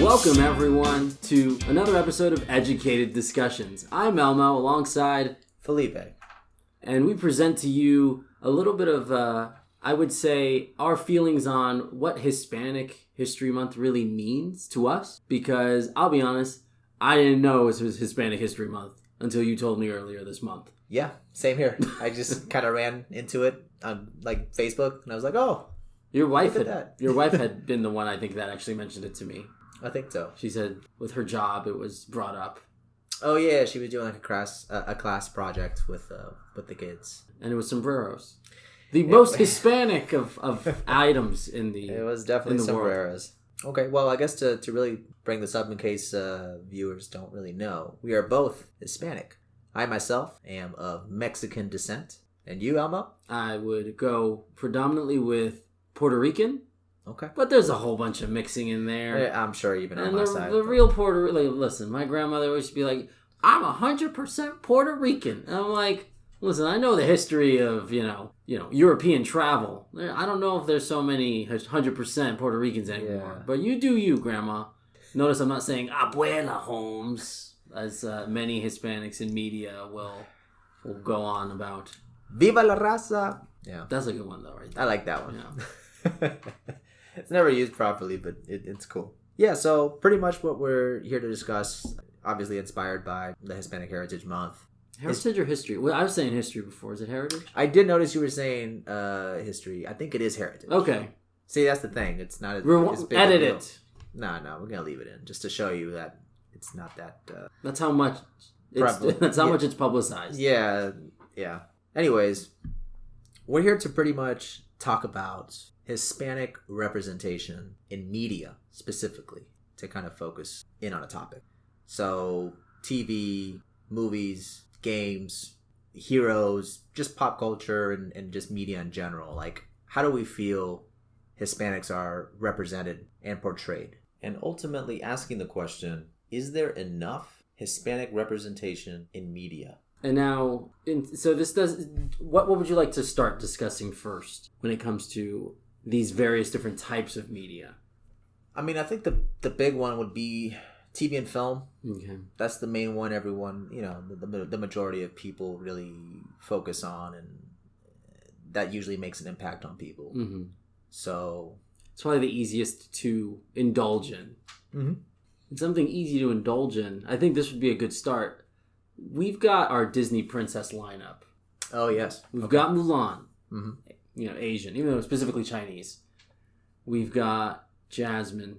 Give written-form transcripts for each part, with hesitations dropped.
Welcome, everyone, to another episode of Educated Discussions. I'm Elmo, alongside Felipe. And we present to you a little bit of, I would say, our feelings on what Hispanic History Month really means to us. Because, I'll be honest, I didn't know it was Hispanic History Month until you told me earlier this month. Yeah, same here. I just kind of ran into it on, Facebook, and I was like, oh, Your wife had been the one, I think, that actually mentioned it to me. I think so. She said with her job it was brought up. Oh yeah, she was doing a class project with the kids, and it was sombreros, the most Hispanic of items in the. It was definitely sombreros. World. Okay, well, I guess to really bring this up in case viewers don't really know, we are both Hispanic. I myself am of Mexican descent, and you, Elmo? I would go predominantly with Puerto Rican. Okay. But there's a whole bunch of mixing in there. Yeah, I'm sure even on my side. The real Puerto Rican... listen, my grandmother used to be like, I'm 100% Puerto Rican. And I'm like, listen, I know the history of, European travel. I don't know if there's so many 100% Puerto Ricans anymore. Yeah. But you do you, Grandma. Notice I'm not saying Abuela Holmes, as many Hispanics in media will go on about. Viva la raza! Yeah. That's a good one, though, right there. I like that one. Yeah. It's never used properly, but it's cool. Yeah, so pretty much what we're here to discuss, obviously inspired by the Hispanic Heritage Month. Heritage or history? Well, I was saying history before. Is it heritage? I did notice you were saying history. I think it is heritage. Okay. See, that's the thing. It's not as big edit a deal. it. No, we're going to leave it in just to show you that it's not that... that's how much much it's publicized. Yeah. Anyways, we're here to pretty much talk about Hispanic representation in media, specifically, to kind of focus in on a topic. So, TV, movies, games, heroes, just pop culture, and just media in general. Like, how do we feel Hispanics are represented and portrayed? And ultimately asking the question, is there enough Hispanic representation in media? And now, what would you like to start discussing first when it comes to these various different types of media? I mean, I think the big one would be TV and film. Okay. That's the main one everyone, the majority of people really focus on, and that usually makes an impact on people. Mm-hmm. So... it's probably the easiest to indulge in. Mm-hmm. It's something easy to indulge in. I think this would be a good start. We've got our Disney princess lineup. Oh, yes. We've got Mulan. Mm-hmm. Asian, even though specifically Chinese. We've got Jasmine.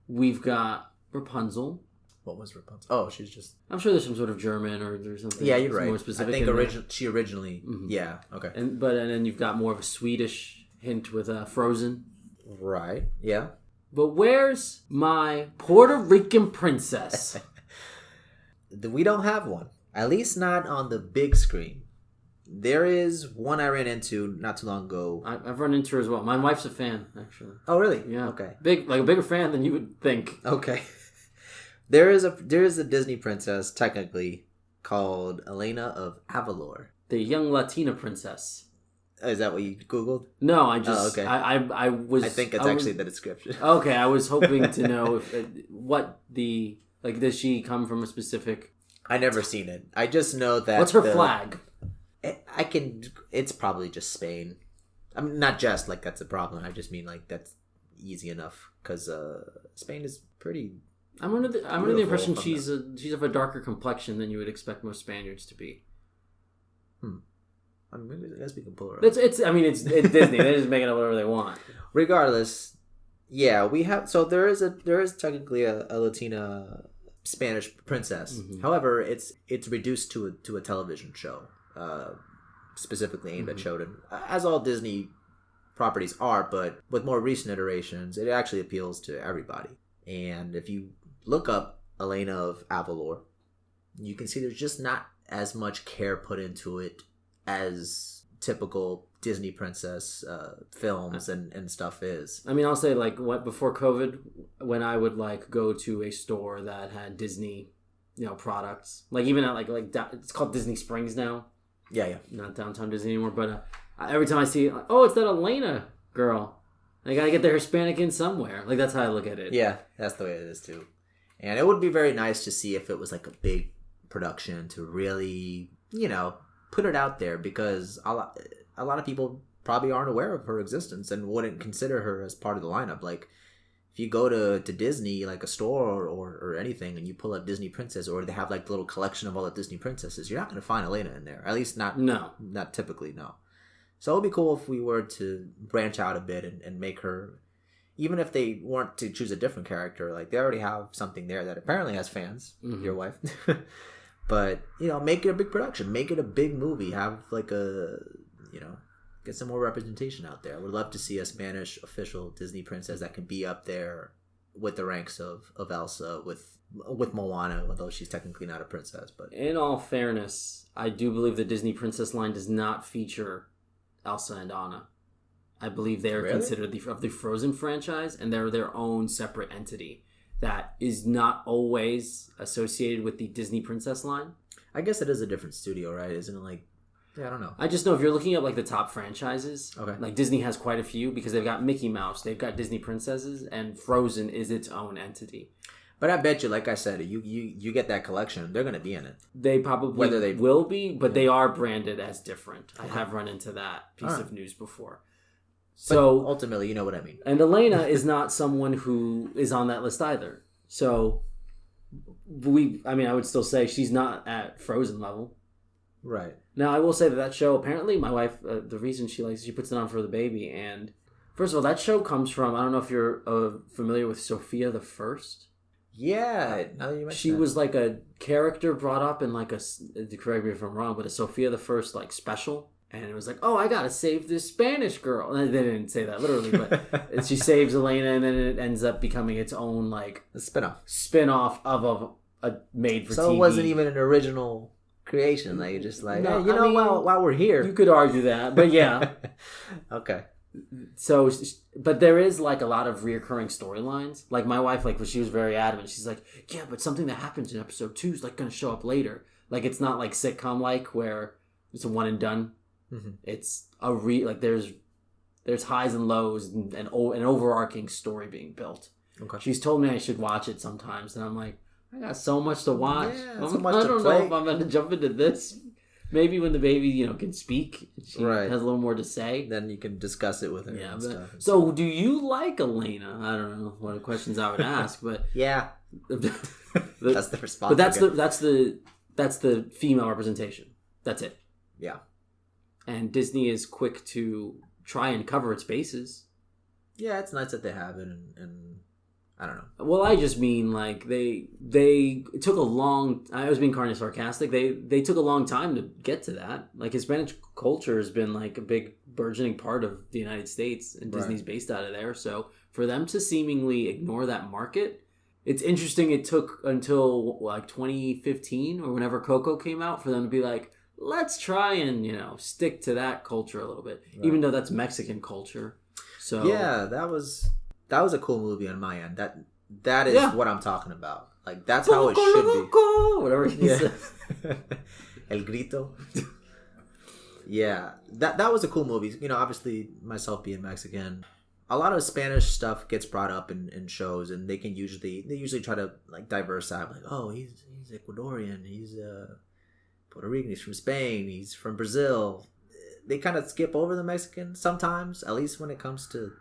We've got Rapunzel. What was Rapunzel? Oh, she's just... I'm sure there's some sort of German or there's something. Yeah, you're right. More specific. I think she originally... Mm-hmm. Yeah, okay. And then you've got more of a Swedish hint with Frozen. Right, yeah. But where's my Puerto Rican princess? We don't have one. At least not on the big screen. There is one I ran into not too long ago. I've run into her as well. My wife's a fan, actually. Oh, really? Yeah. Okay. A bigger fan than you would think. Okay. There is a Disney princess, technically, called Elena of Avalor. The young Latina princess. Is that what you Googled? No, I just... Oh, okay. I was... I think it's actually the description. Okay, I was hoping to know does she come from a specific... I never seen it. I just know that... What's her flag? It's probably just Spain. I mean, not just, that's a problem. I just mean, that's easy enough. Because Spain is pretty... I'm under the impression she's of a darker complexion than you would expect most Spaniards to be. I guess we can pull her up. It's Disney. They're just making up whatever they want. Regardless, yeah, we have... So there is technically a Latina Spanish princess. Mm-hmm. However, it's reduced to a television show, specifically aimed at children, as all Disney properties are. But with more recent iterations, it actually appeals to everybody. And if you look up Elena of Avalor, you can see there's just not as much care put into it as typical Disney princess films and stuff is. I mean, I'll say before COVID, when I would go to a store that had Disney, products, even at it's called Disney Springs now. Yeah. Not downtown Disney anymore, but every time I see it's that Elena girl, They gotta get their Hispanic in somewhere. Like, that's how I look at it. Yeah, that's the way it is too. And it would be very nice to see if it was like a big production to really, put it out there, because a lot of people probably aren't aware of her existence and wouldn't consider her as part of the lineup. Like, if you go to Disney, like a store or anything, and you pull up Disney Princess, or they have like the little collection of all the Disney princesses, you're not going to find Elena in there. At least not typically, no. So it would be cool if we were to branch out a bit and make her, even if they weren't to choose a different character, like they already have something there that apparently has fans, your wife. But, make it a big production, make it a big movie, have like get some more representation out there. I would love to see a Spanish official Disney princess that can be up there with the ranks of Elsa, with Moana, although she's technically not a princess. But in all fairness, I do believe the Disney princess line does not feature Elsa and Anna. I believe they are considered of the Frozen franchise, and they're their own separate entity that is not always associated with the Disney princess line. I guess it is a different studio, right? Isn't it like... Yeah, I don't know. I just know if you're looking at like the top franchises, okay, like Disney has quite a few, because they've got Mickey Mouse, they've got Disney princesses, and Frozen is its own entity. But I bet you, like I said, you get that collection, they're going to be in it. They probably will be, but they are branded as different. I have run into that piece of news before. So but ultimately, you know what I mean. And Elena is not someone who is on that list either. So I would still say she's not at Frozen level. Right. Now, I will say that show, apparently, my wife, the reason she puts it on for the baby. And first of all, that show comes from, I don't know if you're familiar with Sophia the First. Yeah. Now that you mention she was like a character brought up in like correct me if I'm wrong, but a Sophia the First like special. And it was like, oh, I gotta save this Spanish girl. And they didn't say that literally, but she saves Elena, and then it ends up becoming its own like a spin-off of a made for TV. So it wasn't even an original creation. Like, you're just like, no, hey, while we're here. You could argue that, but yeah. Okay. So, but there is like a lot of reoccurring storylines. Like my wife, like she was very adamant. She's like, yeah, but something that happens in episode 2 is like going to show up later. Like it's not like sitcom like where it's a one and done. Mm-hmm. It's there's highs and lows and an overarching story being built. Okay. She's told me I should watch it sometimes, and I'm like, I got so much to watch. Yeah, I don't know if I'm going to jump into this. Maybe when the baby, can speak, she has a little more to say. Then you can discuss it with her. Yeah. So, do you like Elena? I don't know what questions I would ask, but yeah, that's the response. But that's the female representation. That's it. Yeah. And Disney is quick to try and cover its bases. Yeah, it's nice that they have it, and I don't know. Well, I just mean like they took a long. I was being kind of sarcastic. They took a long time to get to that. Like Hispanic culture has been like a big burgeoning part of the United States, and Disney's based out of there. So for them to seemingly ignore that market, it's interesting. It took until like 2015 or whenever Coco came out for them to be like, let's try and stick to that culture a little bit, even though that's Mexican culture. So yeah, that was a cool movie on my end. That is what I'm talking about. Like that's how it should be. Whatever he said. El grito. Yeah, that was a cool movie. Obviously myself being Mexican, a lot of Spanish stuff gets brought up in shows, and they usually try to like diverse out. Like, oh, he's Ecuadorian. He's Puerto Rican. He's from Spain. He's from Brazil. They kind of skip over the Mexican sometimes, at least when it comes to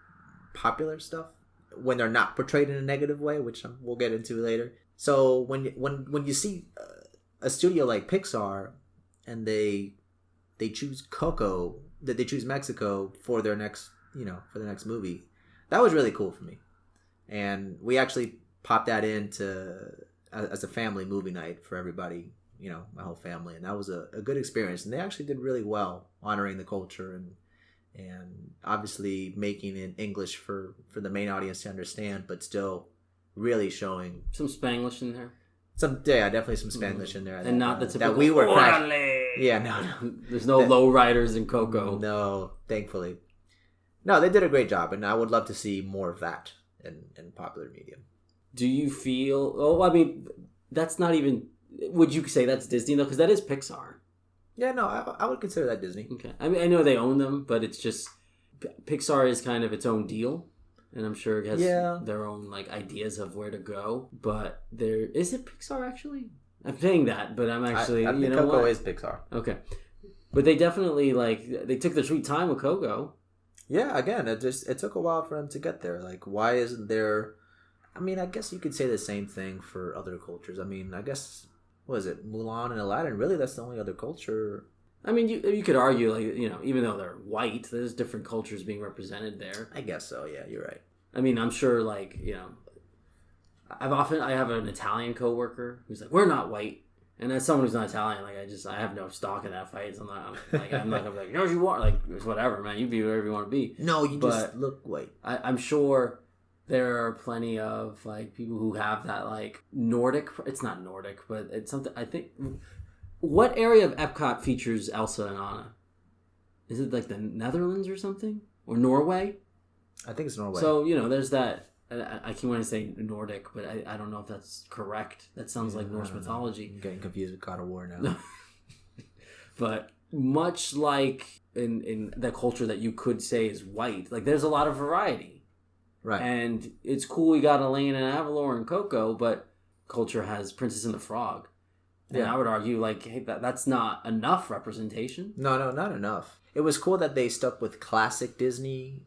popular stuff, when they're not portrayed in a negative way, which we'll get into later. So when you see a studio like Pixar and they choose Coco, that they choose Mexico for their next movie, that was really cool for me. And we actually popped that into as a family movie night for everybody, my whole family, and that was a good experience. And they actually did really well honoring the culture and obviously making it English for the main audience to understand, but still really showing some Spanglish in there. Definitely some Spanglish in there, and not the typical that we were Yeah, no. There's no low riders in Coco. No, thankfully. No, they did a great job, and I would love to see more of that in popular media. Do you feel? Oh, I mean, that's not even. Would you say that's Disney though? Because that is Pixar. Yeah, no, I would consider that Disney. Okay, I mean, I know they own them, but it's just Pixar is kind of its own deal. and I'm sure it has Yeah. their own like ideas of where to go. But there is it Pixar actually. I'm saying that, but I'm actually I think you know Coco what? is Pixar. Okay, but they definitely like they took their sweet time with Coco. Yeah, again, it took a while for them to get there. Like, why isn't there? I mean, I guess you could say the same thing for other cultures. I mean, I guess what is it, Mulan and Aladdin? Really, that's the only other culture. I mean, you could argue like even though they're white, there's different cultures being represented there. I guess so. Yeah, you're right. I mean, I'm sure like I have an Italian coworker who's like, we're not white. And as someone who's not Italian, like I have no stock in that fight. So I'm not gonna be like, no, you are like it's whatever, man. You be whatever you want to be. No, you just look white. I'm sure there are plenty of like people who have that like Nordic. It's not Nordic, but it's something. I think. What area of Epcot features Elsa and Anna? Is it like the Netherlands or something, or Norway? I think it's Norway. So there's that. I keep wanting to say Nordic, but I don't know if that's correct. That sounds like Norse mythology. I'm getting confused with God of War now. But much like in the culture that you could say is white, like there's a lot of variety. Right. And it's cool we got Elaine and Avalor and Coco, but culture has Princess and the Frog. And Yeah. I would argue, like, hey, that's not enough representation. No, not enough. It was cool that they stuck with classic Disney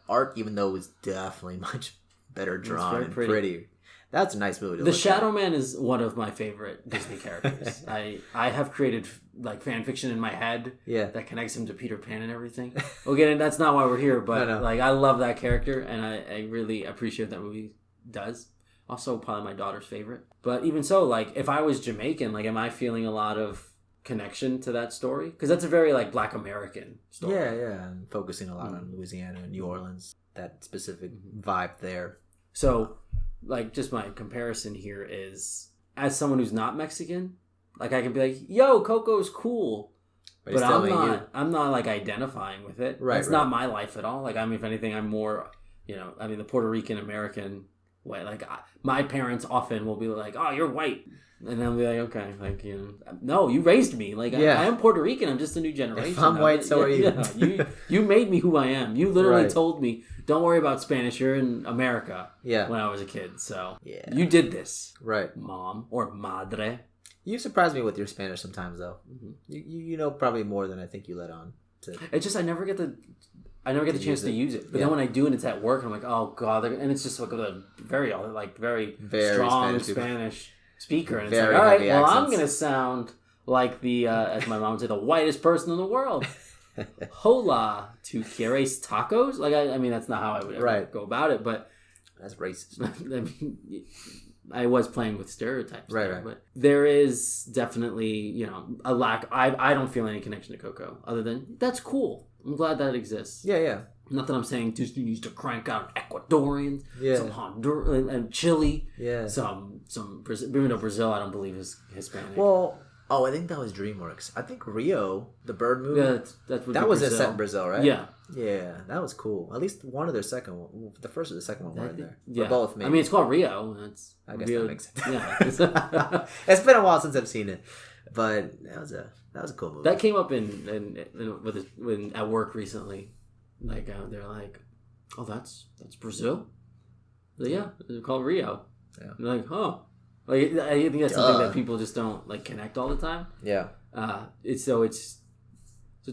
art, even though it was definitely much better drawn and pretty. That's a nice movie to The look Shadow at. Man is one of my favorite Disney characters. I have created like fan fiction in my head that connects him to Peter Pan and everything. Again, that's not why we're here, but like I love that character and I really appreciate what that movie does. Also, probably my daughter's favorite. But even so, like if I was Jamaican, like am I feeling a lot of connection to that story? Because that's a very like Black American story. Yeah, and focusing a lot on Louisiana and New Orleans, that specific vibe there. So, like, just my comparison here is, as someone who's not Mexican, like, I can be like, yo, Coco's cool. But I'm not, like, identifying with it. Right, It's not my life at all. Like, I mean, if anything, I'm more, the Puerto Rican American way. Like, my parents often will be like, oh, you're white. And I'll be like, okay, like, no, you raised me. Like, I am Puerto Rican. I'm just a new generation. If I'm white, so are you. You made me who I am. You literally told me, don't worry about Spanish. You're in America. Yeah. When I was a kid. So, yeah. You did this. Right. Mom or madre. You surprise me with your Spanish sometimes, though. Mm-hmm. You know probably more than I think you let on. It's just I never get the chance to use it. But then when I do and it's at work, I'm like, oh god, and it's just like a very strong Spanish speaker, and it's like, all right, well, accents. I'm gonna sound like the as my mom would say, the whitest person in the world. Hola, ¿tú quieres tacos? Like I mean, that's not how I would ever go about it, but that's racist. I mean, I was playing with stereotypes, right. But there is definitely a lack. I don't feel any connection to Coco other than that's cool. I'm glad that exists. Yeah. Not that I'm saying Disney needs to crank out Ecuadorians, some Honduran and Chile, some Brazil. Even though Brazil, I don't believe is Hispanic. Well, I think that was DreamWorks. I think Rio, the bird movie, that was set in Brazil, right? Yeah, that was cool. At least one of their second one, the first or the second one were in there. Yeah, or both. Maybe. I mean, it's called Rio. I guess Rio, that makes sense. Yeah, it's been a while since I've seen it, but that was a cool movie. That came up in at work recently. Like they're like, oh, that's Brazil. Like, yeah, they're called Rio. Yeah. They're like, oh, like I think that's something that people just don't like connect all the time. Yeah. It's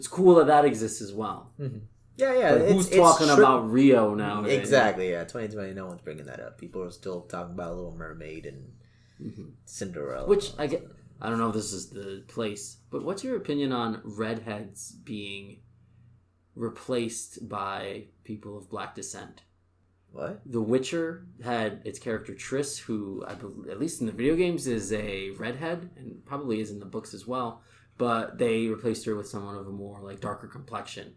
cool that exists as well. Mm-hmm. Yeah. But who's talking about Rio now? Exactly. Yeah. 2020. No one's bringing that up. People are still talking about Little Mermaid and Cinderella. Which I get. I don't know if this is the place, but what's your opinion on redheads being replaced by people of black descent? What? The Witcher had its character Triss, who I believe, at least in the video games, is a redhead and probably is in the books as well. But they replaced her with someone of a more like darker complexion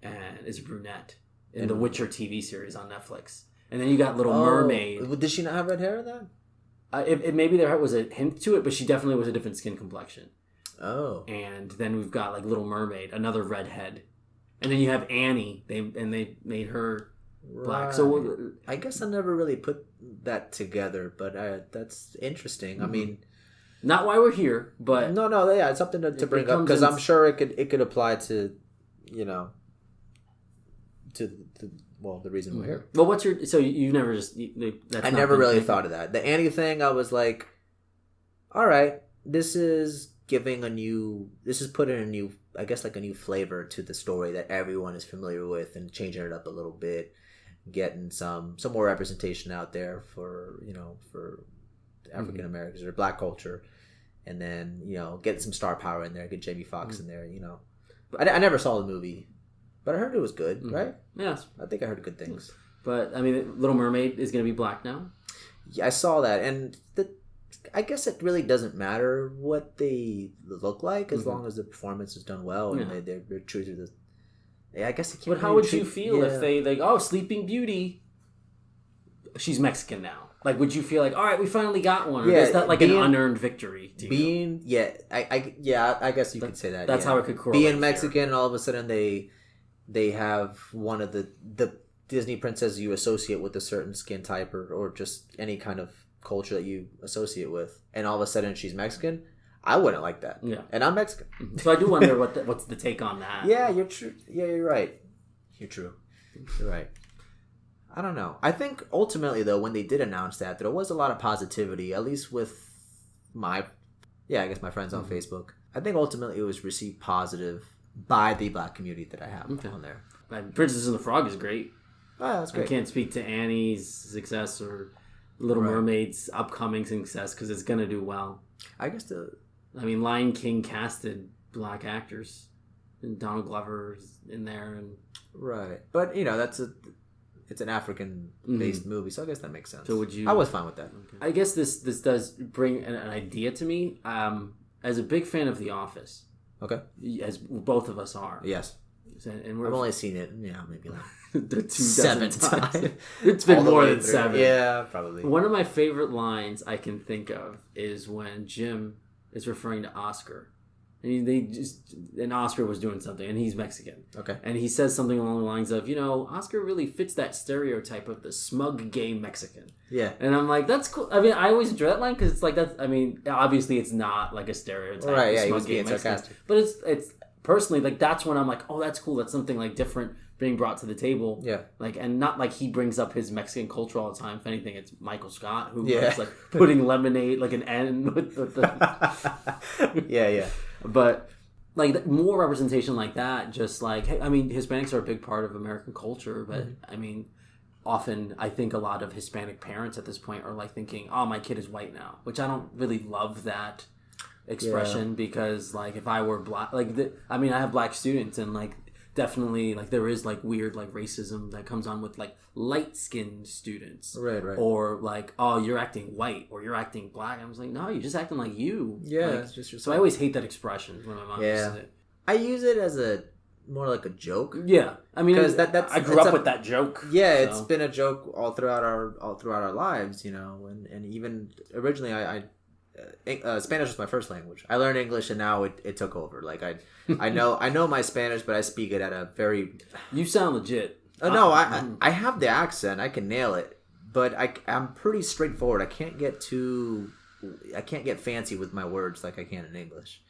and is a brunette in the Witcher TV series on Netflix. And then you got Little Mermaid. Did she not have red hair in that? Maybe there was a hint to it, but she definitely was a different skin complexion. Oh. And then we've got like Little Mermaid, another redhead. And then you have Annie. They made her black. So I guess I never really put that together, but that's interesting. Mm-hmm. I mean, not why we're here, but no, yeah, it's something to bring up because I'm sure it could apply to to the reason we're here. Well, so you've never just... I never really thought of that. The Annie thing, I was like, all right, this is putting a new, I guess, like a new flavor to the story that everyone is familiar with, and changing it up a little bit, getting some more representation out there for African Americans or Black culture, and then get some star power in there, get Jamie Foxx in there. I never saw the movie, but I heard it was good, right? Yes, I think I heard good things. But I mean, Little Mermaid is going to be black now. Yeah, I saw that, and I guess it really doesn't matter what they look like as long as the performance is done well and they're true to the. Yeah, I guess it can't. But how would you feel if they Sleeping Beauty? She's Mexican now. Like, would you feel like, all right, we finally got one? Or is that like an unearned victory? I guess you could say that. That's how it could correlate. Being Mexican, and all of a sudden they have one of the Disney princesses you associate with a certain skin type or just any kind of culture that you associate with, and all of a sudden she's Mexican. I wouldn't like that. Yeah, and I'm Mexican, so I do wonder what's the take on that. Yeah, you're true. Yeah, you're right. You're true. You're right. I don't know. I think ultimately, though, when they did announce that, there was a lot of positivity, at least with my friends on Facebook. I think ultimately it was received positive by the Black community that I have on there. Princess and the Frog is great. Oh, that's great. I can't speak to Annie's success or Little Mermaid's upcoming success because it's going to do well. I guess Lion King casted Black actors, and Donald Glover's in there, and but it's an African-based movie, so I guess that makes sense. So I was fine with that. Okay. I guess this does bring an idea to me. As a big fan of The Office, okay, as both of us are, yes, and I've only seen it, maybe like the 7 times. It's been more than 7. Yeah, probably. One of my favorite lines I can think of is when Jim is referring to Oscar. And Oscar was doing something, and he's Mexican. Okay. And he says something along the lines of, Oscar really fits that stereotype of the smug gay Mexican. Yeah. And I'm like, that's cool. I mean, I always enjoy that line because it's like, obviously it's not like a stereotype. Right, yeah, he was being sarcastic. But it's personally, like, that's when I'm like, oh, that's cool. That's something, like, different being brought to the table. Yeah. Like, and not like he brings up his Mexican culture all the time. If anything, it's Michael Scott who is, like, putting lemonade, like, an N with the... Yeah. But, like, more representation like that, just like, hey, Hispanics are a big part of American culture, but, often I think a lot of Hispanic parents at this point are, like, thinking, oh, my kid is white now, which I don't really love that expression because, like, if I were black, like, I have black students and, like, definitely, like, there is, like, weird, like, racism that comes on with, like, light-skinned students. Right. Or, like, oh, you're acting white or you're acting black. I was like, no, you're just acting like you. Yeah, like, it's just yourself. So I always hate that expression when my mom uses it. I use it as more like a joke. Yeah. Because I grew up with that joke. Yeah, so. It's been a joke all throughout our lives, and even originally Spanish was my first language. I learned English and now it took over. Like I know my Spanish, but I speak it at a very. You sound legit. No, I have the accent. I can nail it, but I'm pretty straightforward. I can't get fancy with my words like I can in English.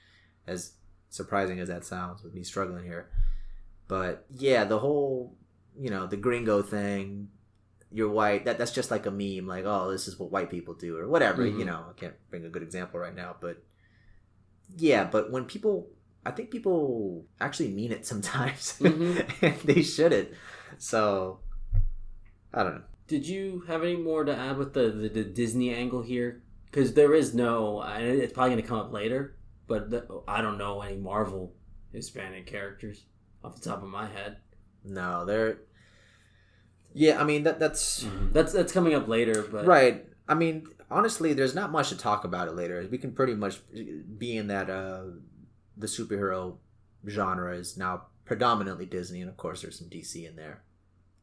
As surprising as that sounds, with me struggling here, but yeah, the whole the gringo thing. You're white. That's just like a meme. Like, oh, this is what white people do, or whatever. I can't bring a good example right now, but yeah. But when I think people actually mean it sometimes, and they shouldn't. So, I don't know. Did you have any more to add with the Disney angle here? Because there is no. It's probably going to come up later, but I don't know any Marvel Hispanic characters off the top of my head. No, they're. Yeah, that's coming up later, but right. Honestly, there's not much to talk about it later. We can pretty much be in that the superhero genre is now predominantly Disney, and of course there's some DC in there.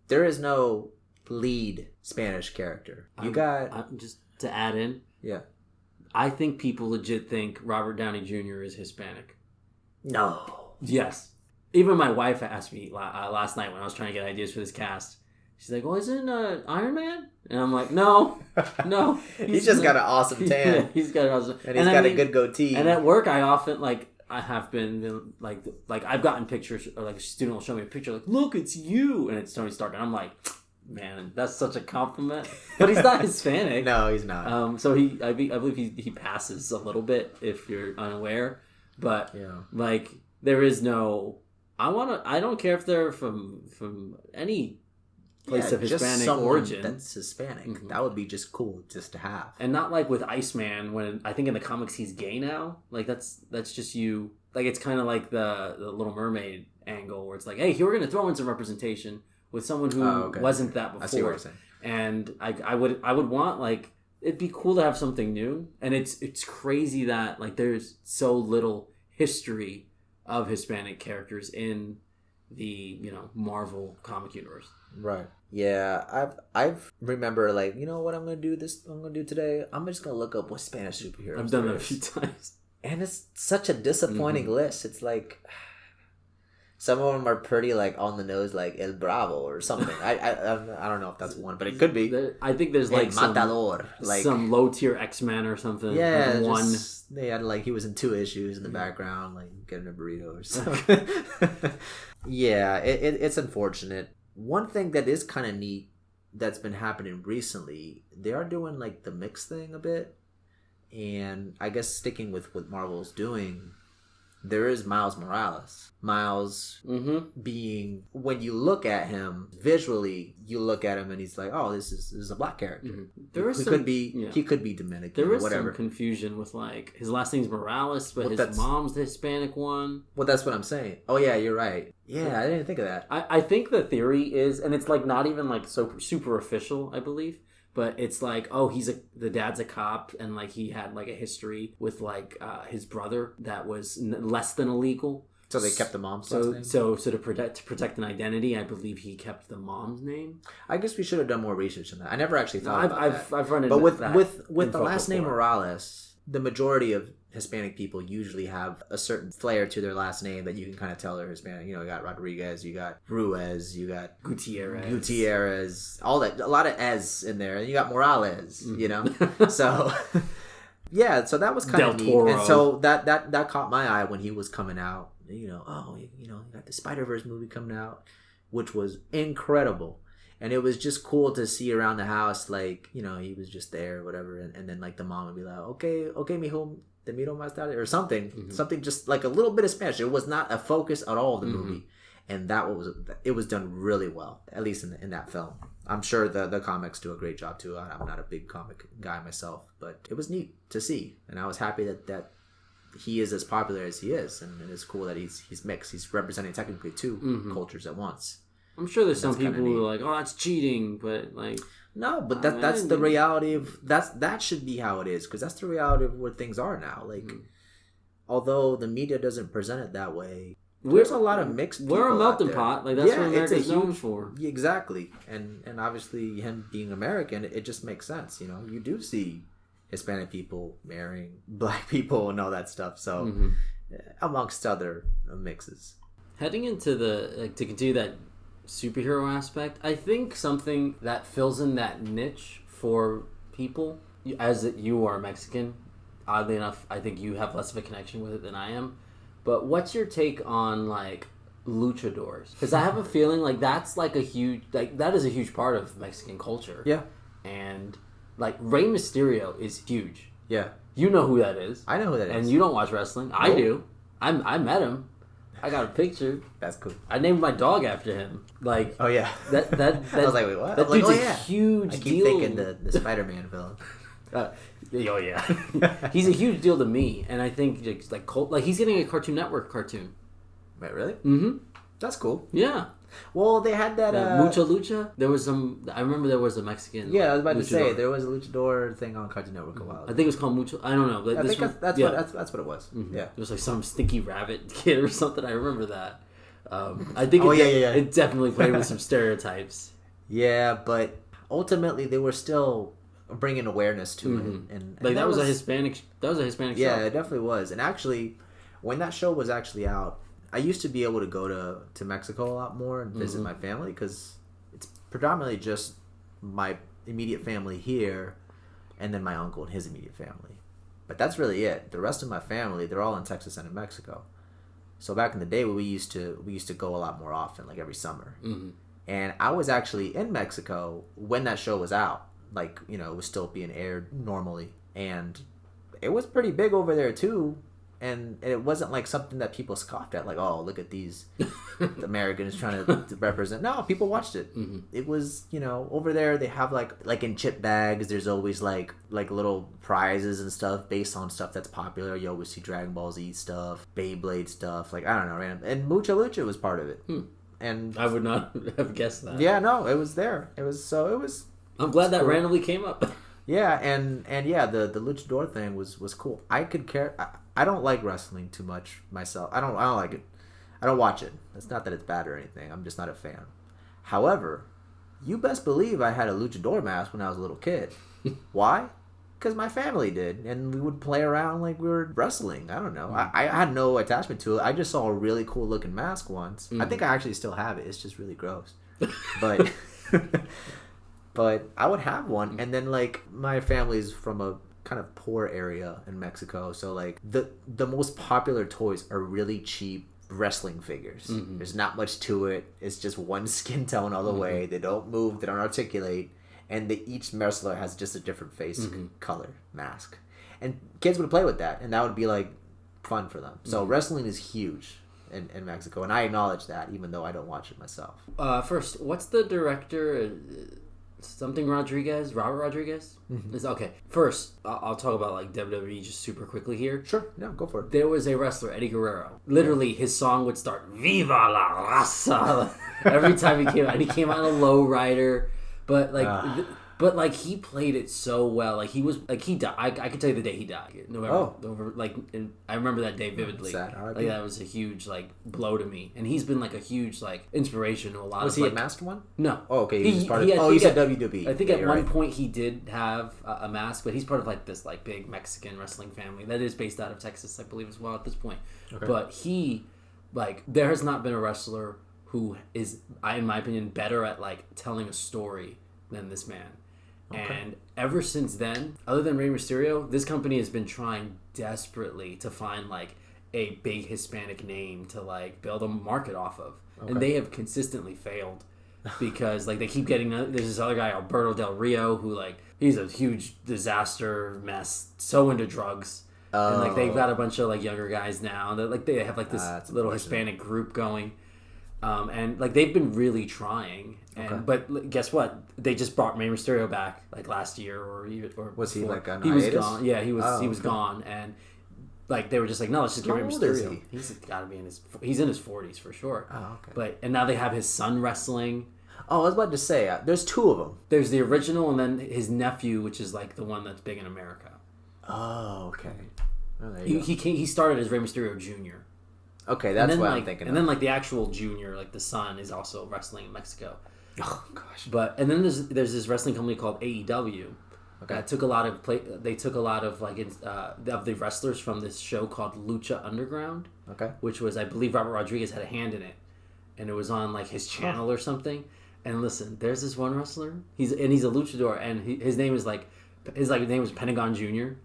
There is no lead Spanish character. Just to add in. Yeah. I think people legit think Robert Downey Jr. is Hispanic. No. Yes. Even my wife asked me last night when I was trying to get ideas for this cast. She's like, well, isn't Iron Man? And I'm like, no. He's just got an awesome tan. Yeah, he's got an awesome... And he's got a good goatee. And at work, I often, like, I have been like I've gotten pictures, or like a student will show me a picture, like, look, it's you, and it's Tony Stark, and I'm like, man, that's such a compliment. But he's not Hispanic. No, he's not. So I believe he passes a little bit if you're unaware, but like there is no. I don't care if they're from any place of Hispanic origin. That's Hispanic. Mm-hmm. That would be just cool just to have. And not like with Iceman, when I think in the comics he's gay now. Like that's just you. Like it's kind of like the Little Mermaid angle where it's like, hey, we're going to throw in some representation with someone who wasn't that before. I see what you're saying. And I would want, like, it'd be cool to have something new. And it's crazy that like there's so little history of Hispanic characters in the Marvel comic universe. Right. Yeah, I've remember, like, you know what I'm gonna do today? I'm just gonna look up what Spanish superheroes. I've done that a few times, and it's such a disappointing list. It's like some of them are pretty like on the nose, like El Bravo or something. I don't know if that's one, but it could be. I think there's like Matador, like some low tier X-Men or something. Yeah, like one. They had like he was in 2 issues in the background, like getting a burrito or something. Yeah, it's unfortunate. One thing that is kind of neat that's been happening recently, they are doing like the mix thing a bit, and I guess sticking with what Marvel's doing, there is Miles Morales. Miles being, when you look at him visually, you look at him and he's like, oh, this is a black character. He could be Dominican. There is or whatever. some confusion with like his last name's Morales, but his mom's the Hispanic one. Well, that's what I'm saying. Oh yeah, you're right. Yeah, I didn't think of that. I think the theory is, and it's like not even like so super official, I believe. But it's like, oh, the dad's a cop, and like he had like a history with like his brother that was less than illegal. So they kept the mom's last name? So to protect an identity, I believe he kept the mom's name. I guess we should have done more research on that. I never actually thought about that. I've run into that. But with the last name Morales, the majority of Hispanic people usually have a certain flair to their last name that you can kind of tell they're Hispanic. You got Rodriguez, you got Ruiz, you got Gutierrez, all that, a lot of Ez in there, and you got Morales, So yeah, so that was kind of neat. And so that caught my eye when he was coming out. You got the Spider-Verse movie coming out, which was incredible. And it was just cool to see around the house, like, he was just there or whatever, and then like the mom would be like, okay, mijo, te miro más tarde, or something, something just like a little bit of Spanish. It was not a focus at all of the movie, and it was done really well, at least in that film. I'm sure the comics do a great job too. I'm not a big comic guy myself, but it was neat to see, and I was happy that he is as popular as he is, and it's cool that he's mixed. He's representing technically two cultures at once. I'm sure there's some people who are like, oh, that's cheating, but like... No, but that's the reality of... That should be how it is, because that's the reality of where things are now. Like, although the media doesn't present it that way, there's a lot of mixed people. We're a melting pot. Like, that's what America's known for. Exactly. And obviously, him being American, it just makes sense, You do see Hispanic people marrying black people and all that stuff, so... amongst other mixes. Heading into to continue that superhero aspect, I think something that fills in that niche for people, as you are Mexican, oddly enough, I think you have less of a connection with it than I am. But what's your take on like luchadors? Because I have a feeling like that's like that is a huge part of Mexican culture. Yeah. And like Rey Mysterio is huge. Yeah. You know who that is. I know who that is. And you don't watch wrestling. Nope. I do. I met him. I got a picture. That's cool. I named my dog after him. Like, oh yeah, that I was like, wait, what? That dude's a huge deal. I keep thinking the Spider-Man villain. Oh yeah, he's a huge deal to me, and I think like he's getting a Cartoon Network cartoon. Wait, really? Mm-hmm. That's cool. Yeah. Well, they had that Mucha Lucha. There was some. I remember there was a Mexican. Yeah, I was about to say there was a luchador thing on Cartoon Network a while ago. I think it was called Mucha. I don't know. But I think that's what it was. Mm-hmm. Yeah, it was like some stinky rabbit kid or something. I remember that. I think. It definitely played with some stereotypes. Yeah, but ultimately they were still bringing awareness to it, and like that was a Hispanic. That was a Hispanic show. Yeah, it definitely was. And actually, when that show was actually out, I used to be able to go to Mexico a lot more and visit my family, because it's predominantly just my immediate family here, and then my uncle and his immediate family. But that's really it. The rest of my family, they're all in Texas and in Mexico. So back in the day, we used to go a lot more often, like every summer. Mm-hmm. And I was actually in Mexico when that show was out. Like, you know, it was still being aired normally. And it was pretty big over there, too. And it wasn't like something that people scoffed at. Like, oh, look at these Americans trying to represent. No, people watched it. Mm-hmm. It was, you know, over there they have like in chip bags, there's always like little prizes and stuff based on stuff that's popular. You always see Dragon Ball Z stuff, Beyblade stuff. Like, I don't know, random. And Mucha Lucha was part of it. And I would not have guessed that. Yeah, no, it was there. It was. I'm glad that cool. randomly came up. Yeah, and yeah, the luchador thing was cool. I could care. I don't like wrestling too much myself. I don't like it. I don't watch it. It's not that it's bad or anything. I'm just not a fan. However, you best believe I had a luchador mask when I was a little kid. Why? Because my family did, and we would play around like we were wrestling. I don't know. I had no attachment to it. I just saw a really cool looking mask once. I think I actually still have it. It's just really gross. But but I would have one, and then like my family's from a kind of poor area in Mexico, so like the most popular toys are really cheap wrestling figures. There's not much to it. It's just one skin tone all the way. They don't move, they don't articulate, and each wrestler has just a different face color mask, and kids would play with that, and that would be like fun for them. So wrestling is huge in Mexico, and I acknowledge that even though I don't watch it myself. First, what's the director? Something Rodriguez? Robert Rodriguez? Okay. First, I'll talk about like WWE just super quickly here. Sure. No, go for it. There was a wrestler, Eddie Guerrero. Literally, his song would start "Viva la Raza" every time he came out. And he came out in a low rider, but like, but like he played it so well. Like he was like he died. I could tell you the day he died. November. Like, and I remember that day vividly. Sad. Like that was a huge like blow to me. And he's been like a huge like inspiration to a lot. Was of he like, a masked one? No. Oh, okay. He was part of. You said WWE. I think at one point he did have a mask, but he's part of like this like big Mexican wrestling family that is based out of Texas, I believe, as well at this point. Okay. But he, like, there has not been a wrestler who is, in my opinion, better at like telling a story than this man. Okay. And ever since then, other than Rey Mysterio, this company has been trying desperately to find like a big Hispanic name to like build a market off of. Okay. And they have consistently failed because like they keep getting, there's this other guy, Alberto Del Rio, who like, he's a huge disaster mess, so into drugs. And like they've got a bunch of like younger guys now that like they have like this little Hispanic group going. And like they've been really trying, but guess what? They just brought Rey Mysterio back like last year or was he before. like on he hiatus? Was gone. Yeah, he was gone, and like they were just like, no, let's just get Rey Mysterio. He's got to be in his 40s for sure. Oh, okay. But and now they have his son wrestling. Oh, I was about to say there's two of them. There's the original, and then his nephew, which is like the one that's big in America. Oh, okay. Oh, he started as Rey Mysterio Jr. Okay, that's what like, I'm thinking. And then like the actual junior, like the son, is also wrestling in Mexico. Oh gosh. And then there's this wrestling company called AEW. Okay. That took a lot of They took a lot of like of the wrestlers from this show called Lucha Underground. Okay. Which was, I believe, Robert Rodriguez had a hand in it, and it was on like his channel or something. And listen, there's this one wrestler. He's a luchador, and his name is like name was Pentagon Jr.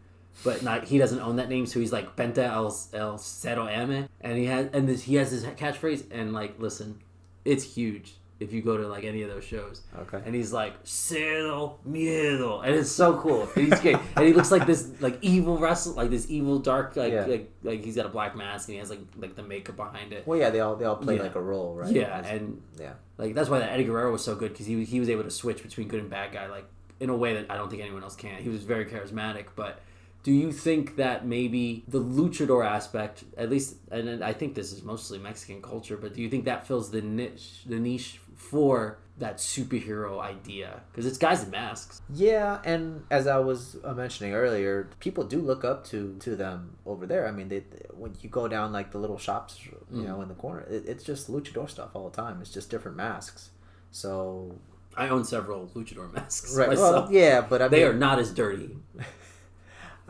But he doesn't own that name, so he's like Penta el Cero M, and he has this catchphrase, and like, listen, it's huge if you go to like any of those shows. Okay. And he's like Cero Miedo, and it's so cool. And he's great, and he looks like this like evil wrestler, like this evil dark like he's got a black mask and he has like the makeup behind it. Well, yeah, they all play like a role, right? Yeah, like that's why that Eddie Guerrero was so good because he was able to switch between good and bad guy like in a way that I don't think anyone else can. He was very charismatic, but. Do you think that maybe the luchador aspect, at least, and I think this is mostly Mexican culture, but do you think that fills the niche for that superhero idea? Because it's guys in masks. Yeah, and as I was mentioning earlier, people do look up to them over there. I mean, when you go down like the little shops, you know, in the corner, it's just luchador stuff all the time. It's just different masks. So I own several luchador masks. Right. Myself. Well, yeah, but they are not as dirty.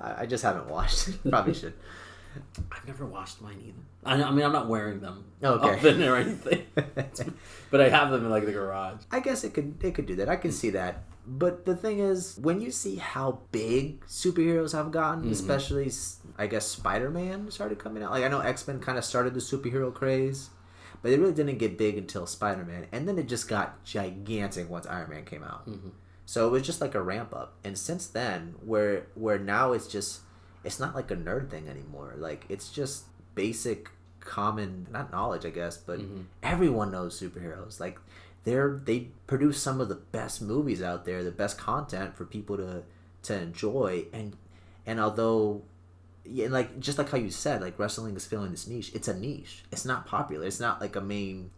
I just haven't watched. Probably should. I've never washed mine either. I mean, I'm not wearing them Okay. or anything, but I have them in like the garage. I guess it could do that. I can see that. But the thing is, when you see how big superheroes have gotten, especially, I guess, Spider-Man started coming out. Like, I know X-Men kind of started the superhero craze, but it really didn't get big until Spider-Man. And then it just got gigantic once Iron Man came out. So it was just like a ramp up. And since then, where now it's not like a nerd thing anymore. Like, it's just basic, common, not knowledge, I guess, but everyone knows superheroes. Like, they produce some of the best movies out there, the best content for people to enjoy. And although, yeah, like just like how you said, like wrestling is filling this niche. It's a niche. It's not popular. It's not like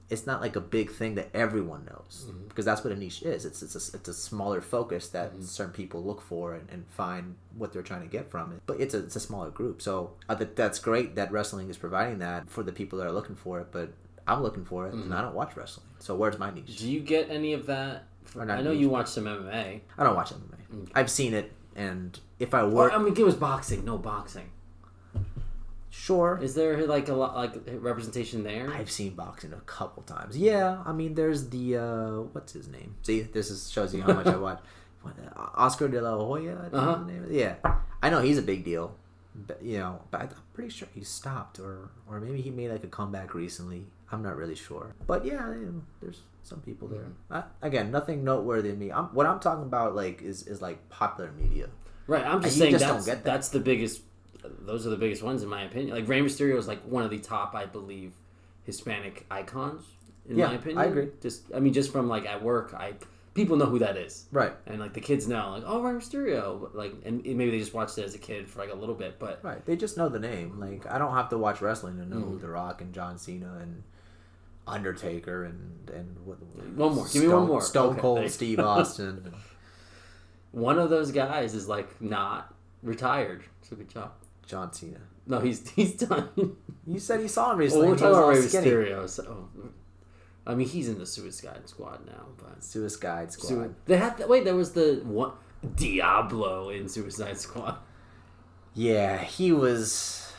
it's not like a big thing that everyone knows, because that's what a niche is. It's a smaller focus that certain people look for and find what they're trying to get from it. But it's a smaller group. So that's great that wrestling is providing that for the people that are looking for it. But I'm looking for it, and I don't watch wrestling. So where's my niche? Do you get any of that? I know you watch some MMA. I don't watch MMA. I've seen it, and if I were... I mean, it was boxing. No boxing. Sure. Is there like a lot like representation there? I've seen boxing a couple times. Yeah, I mean, there's the what's his name? See, shows you how much I watch. Oscar de la Hoya. I think his name is. Yeah, I know he's a big deal. But, but I'm pretty sure he stopped, or maybe he made like a comeback recently. I'm not really sure. But yeah, there's some people there. Again, nothing noteworthy in me. What I'm talking about like is like popular media. Right. I'm just saying that's the biggest. Those are the biggest ones in my opinion. Like Rey Mysterio is like one of the top, I believe, Hispanic icons in my opinion. I agree. Just from like at work, people know who that is. Right. And like the kids know, like, oh, Rey Mysterio. Like, and maybe they just watched it as a kid for like a little bit, but right, they just know the name. Like, I don't have to watch wrestling to know who The Rock and John Cena and Undertaker and what. One more. Give me one more. Stone Cold Steve Austin. One of those guys is like not retired. So good job. John Cena. No, he's done. You said he saw him recently. Well, we're talking about Rey Mysterio. So, I mean, he's in the Suicide Squad now. But Suicide Squad. There was the one Diablo in Suicide Squad. Yeah, he was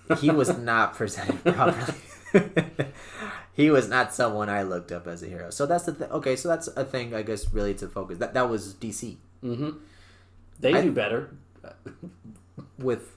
not presented properly. He was not someone I looked up as a hero. So that's the thing. Okay, so that's a thing, I guess, really to focus. That was DC. Mm-hmm. They do better. With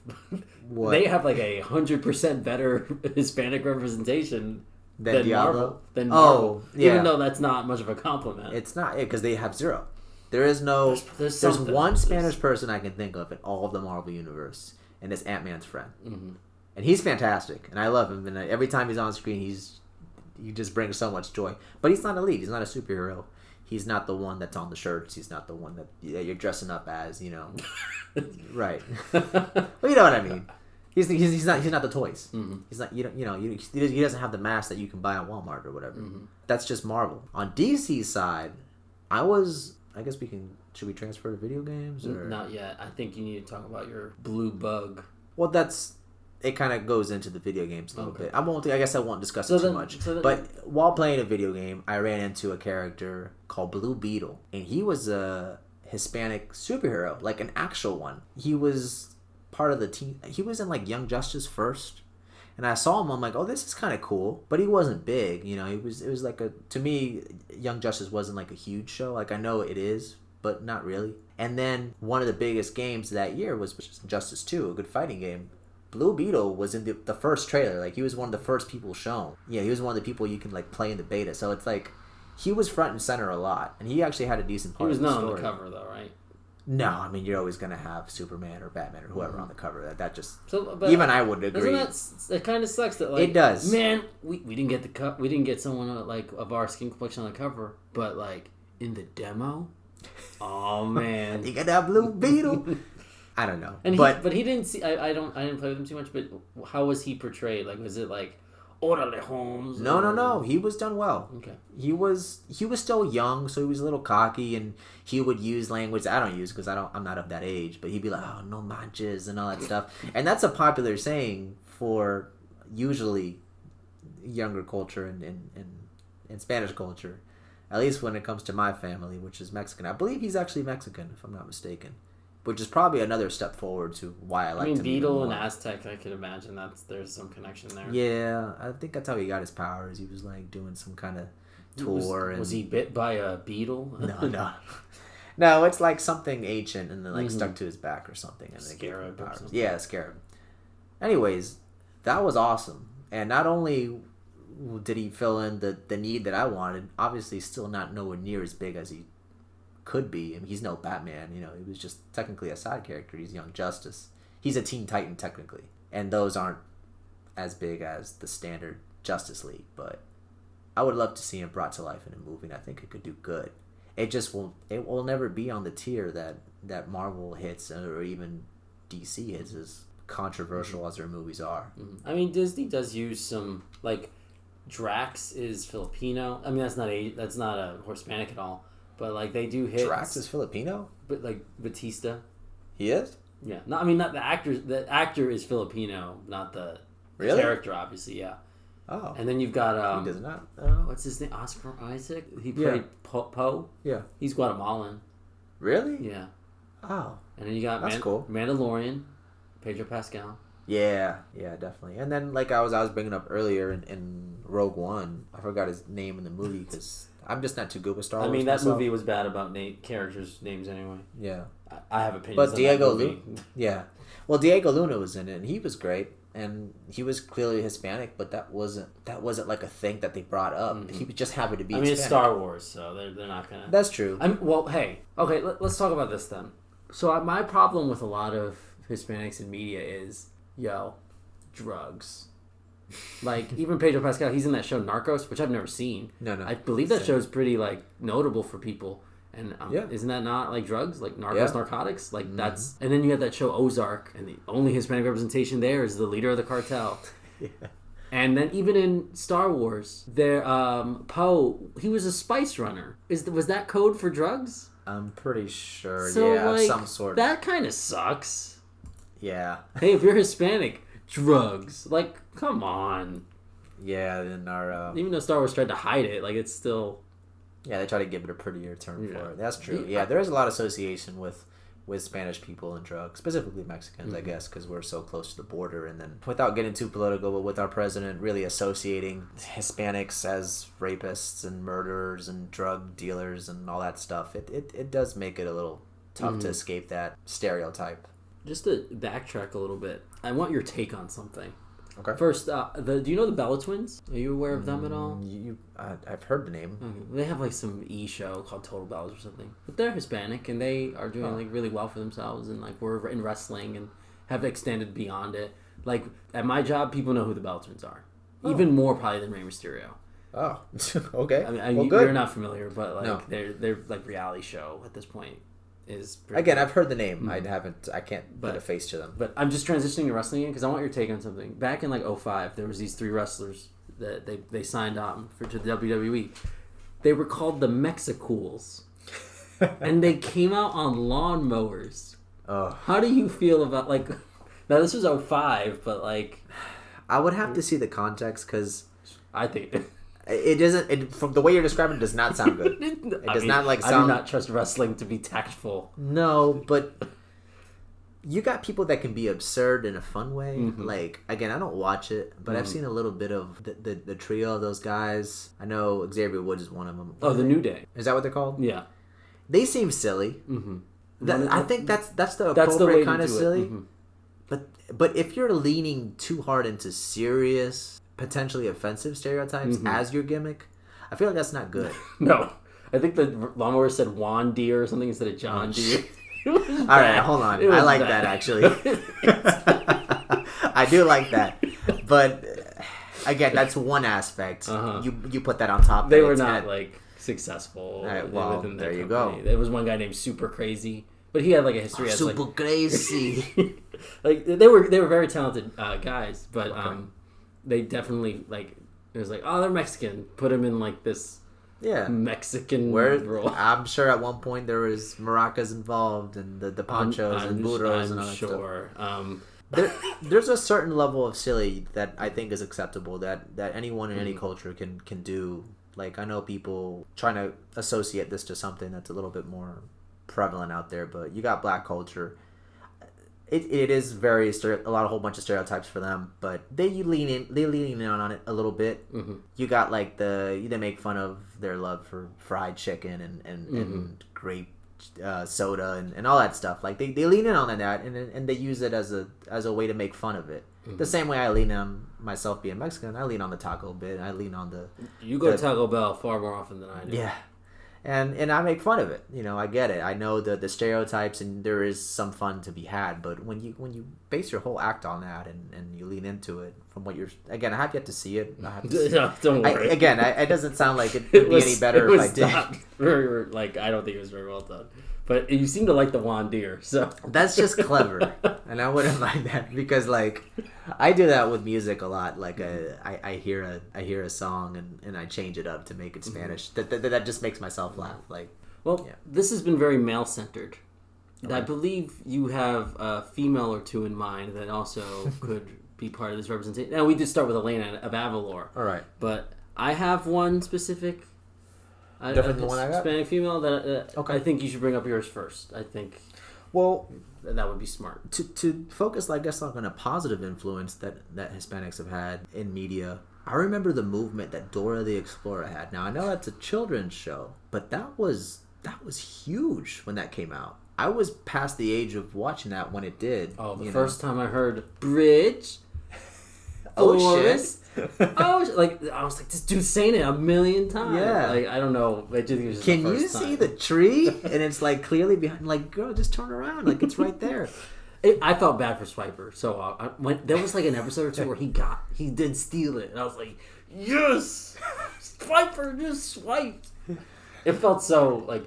what? They have like 100% better Hispanic representation than Diablo? Marvel. Oh, yeah. Even though that's not much of a compliment. It's not, because they have zero. There is no... There's one Spanish person I can think of in all of the Marvel universe, and it's Ant-Man's friend. Mm-hmm. And he's fantastic, and I love him. And every time he's on screen, he just brings so much joy. But he's not a lead. He's not a superhero. He's not the one that's on the shirts. He's not the one that you're dressing up as, Right. Well, you know what I mean. He's not the toys. Mm-hmm. He's not he doesn't have the mask that you can buy at Walmart or whatever. Mm-hmm. That's just Marvel. On DC's side, I guess should we transfer to video games or not yet? I think you need to talk about your blue bug. Well, it kind of goes into the video games a little bit. I guess I won't discuss it too much. But while playing a video game, I ran into a character called Blue Beetle, and he was a Hispanic superhero, like an actual one. He was part of the team. He was in like Young Justice first, and I saw him. I'm like, oh, this is kind of cool. But he wasn't big, It was like to me, Young Justice wasn't like a huge show. Like I know it is, but not really. And then one of the biggest games that year was Justice 2, a good fighting game. Blue Beetle was in the first trailer. Like, he was one of the first people shown. Yeah, he was one of the people you can, like, play in the beta. So it's like, he was front and center a lot. And he actually had a decent part of the story. He was not on the cover, though, right? No, I mean, you're always going to have Superman or Batman or whoever on the cover. That just... even I would agree. It kind of sucks that, like... It does. Man, we didn't get we didn't get someone, like, of our skin complexion on the cover. But, like, in the demo... Oh, man. You got that Blue Beetle... I don't know, but he didn't see. I didn't play with him too much. But how was he portrayed? Like, was it like, "Orale Holmes"? No. He was done well. Okay. He was still young, so he was a little cocky, and he would use language I don't use because I'm not of that age. But he'd be like, "Oh, no manches" and all that stuff, and that's a popular saying for usually younger culture and Spanish culture, at least when it comes to my family, which is Mexican. I believe he's actually Mexican, if I'm not mistaken. which is probably another step forward to why I like. I mean, Beetle and Aztec, I could imagine there's some connection there. Yeah, I think that's how he got his powers. He was like doing some kind of tour. Was he bit by a beetle? No, it's like something ancient and then like stuck to his back or something. And Scarab or something. Yeah, scarab. Anyways, that was awesome. And not only did he fill in the need that I wanted, obviously still not nowhere near as big as he could be. I mean, he's no Batman, you know, he was just technically a side character. He's Young Justice. He's a Teen Titan technically. And those aren't as big as the standard Justice League, but I would love to see him brought to life in a movie, and I think it could do good. It will never be on the tier that Marvel hits or even DC hits, as controversial as their movies are. I mean, Disney does use some, like, Drax is Filipino. I mean, that's not a Hispanic at all, but like they do hit. Drax is Filipino, but like Batista. He is. Yeah, not the actor. The actor is Filipino, not the character, obviously. Yeah. Oh. And then you've got he does not. What's his name? Oscar Isaac. He played Poe. Yeah. He's Guatemalan. Really? Yeah. Oh. And then you got cool. Mandalorian, Pedro Pascal. Yeah, definitely. And then, like I was bringing up earlier in Rogue One, I forgot his name in the movie because I'm just not too good with Star Wars. I mean, that myself. movie was bad about characters' names anyway. Yeah. I have opinions. But on Diego Luna. Yeah. Well, Diego Luna was in it, and he was great, and he was clearly Hispanic, but that wasn't like a thing that they brought up. Mm-hmm. He just happened to be. I mean, it's Star Wars, so they're not gonna. That's true. Well, hey, okay, let's talk about this then. So my problem with a lot of Hispanics in media is, drugs. Like, even Pedro Pascal, he's in that show Narcos, which I've never seen. No. I believe that show's pretty, like, notable for people. And isn't that not, like, drugs? Like, narcotics? Like, that's... And then you have that show Ozark, and the only Hispanic representation there is the leader of the cartel. Yeah. And then even in Star Wars, there, Poe, he was a spice runner. Was that code for drugs? I'm pretty sure, so, like, some sort of... That kind of sucks. Yeah. Hey, if you're Hispanic, drugs. Like, come on. Yeah, then our... Even though Star Wars tried to hide it, like, it's still... Yeah, they try to give it a prettier term for it. That's true. Yeah, there is a lot of association with Spanish people and drugs, specifically Mexicans, I guess, because we're so close to the border. And then, without getting too political, but with our president really associating Hispanics as rapists and murderers and drug dealers and all that stuff, it does make it a little tough to escape that stereotype. Just to backtrack a little bit, I want your take on something. Okay. First, do you know the Bella Twins? Are you aware of them at all? I've heard the name. Okay. They have like some show called Total Bellas or something. But they're Hispanic and they are doing like really well for themselves, and like we're in wrestling and have extended beyond it. Like at my job, people know who the Bella Twins are, even more probably than Rey Mysterio. Oh, okay. I mean, you're not familiar, but like they're like reality show at this point. Again, I've heard the name. I can't put a face to them. But I'm just transitioning to wrestling again because I want your take on something. Back in like 2005, there was these 3 wrestlers that they signed on to the WWE. They were called the Mexicools. And they came out on lawnmowers. Oh. How do you feel about, like... Now, this was 2005, but like... I would have to see the context because... I think... It doesn't. From the way you're describing it, does not sound good. It does not like sound. I do not trust wrestling to be tactful. No, but you got people that can be absurd in a fun way. Mm-hmm. Like, again, I don't watch it, but I've seen a little bit of the trio of those guys. I know Xavier Woods is one of them. Oh, the New Day. Is that what they're called? Yeah. They seem silly. Mm-hmm. I think that's the that's appropriate the kind of silly. Mm-hmm. But if you're leaning too hard into serious, potentially offensive stereotypes as your gimmick, I feel like that's not good. No. I think the lawnmower said Juan Deere or something instead of John Deere. All right, hold on. I like that, actually. I do like that. But, again, that's one aspect. You put that on top. They were not, like, successful. All right, well, there you go. There was one guy named Super Crazy. But he had, like, a history as, Super Crazy. Like, they were very talented guys, but... They definitely, like, it was like, oh, they're Mexican. Put them in, like, this Mexican role. I'm sure at one point there was maracas involved and the ponchos and burros and all that stuff. There's a certain level of silly that I think is acceptable that anyone in any culture can do. Like, I know people trying to associate this to something that's a little bit more prevalent out there, but you got black culture. It is a whole bunch of stereotypes for them, but they lean in on it a little bit. Mm-hmm. You got like they make fun of their love for fried chicken and grape soda and all that stuff. Like they lean in on that and they use it as a way to make fun of it. Mm-hmm. The same way I lean on myself being Mexican, I lean on the taco bit. I lean on you go to Taco Bell far more often than I do. Yeah. And I make fun of it. I get it. I know the stereotypes, and there is some fun to be had. But when you base your whole act on that and you lean into it from what you're... Again, I have yet to see it. I have to see no, don't worry. It doesn't sound like it would be any better if I did. I don't think it was very well done. But you seem to like the Juan Deere, so... That's just clever. And I wouldn't mind that because, I do that with music a lot. I hear a song and I change it up to make it Spanish. That just makes myself laugh. This has been very male-centered. Okay. I believe you have a female or two in mind that also could be part of this representation. Now, we did start with Elena of Avalor. All right. But I have one specific... Different than the one I got? Hispanic female that okay. I think you should bring up yours first. I think... Well... That would be smart. To focus, I guess, on a positive influence that Hispanics have had in media, I remember the movement that Dora the Explorer had. Now, I know that's a children's show, but that was huge when that came out. I was past the age of watching that when it did. Oh, the first time I heard Bridge, Forest. I was like, this dude's saying it a million times. Yeah. I don't know. I just think it was just Can the you first see time. the tree? And it's clearly behind. Girl, just turn around. It's right there. I felt bad for Swiper. So there was an episode or two where he did steal it, and I was like, yes, Swiper just swiped. It felt so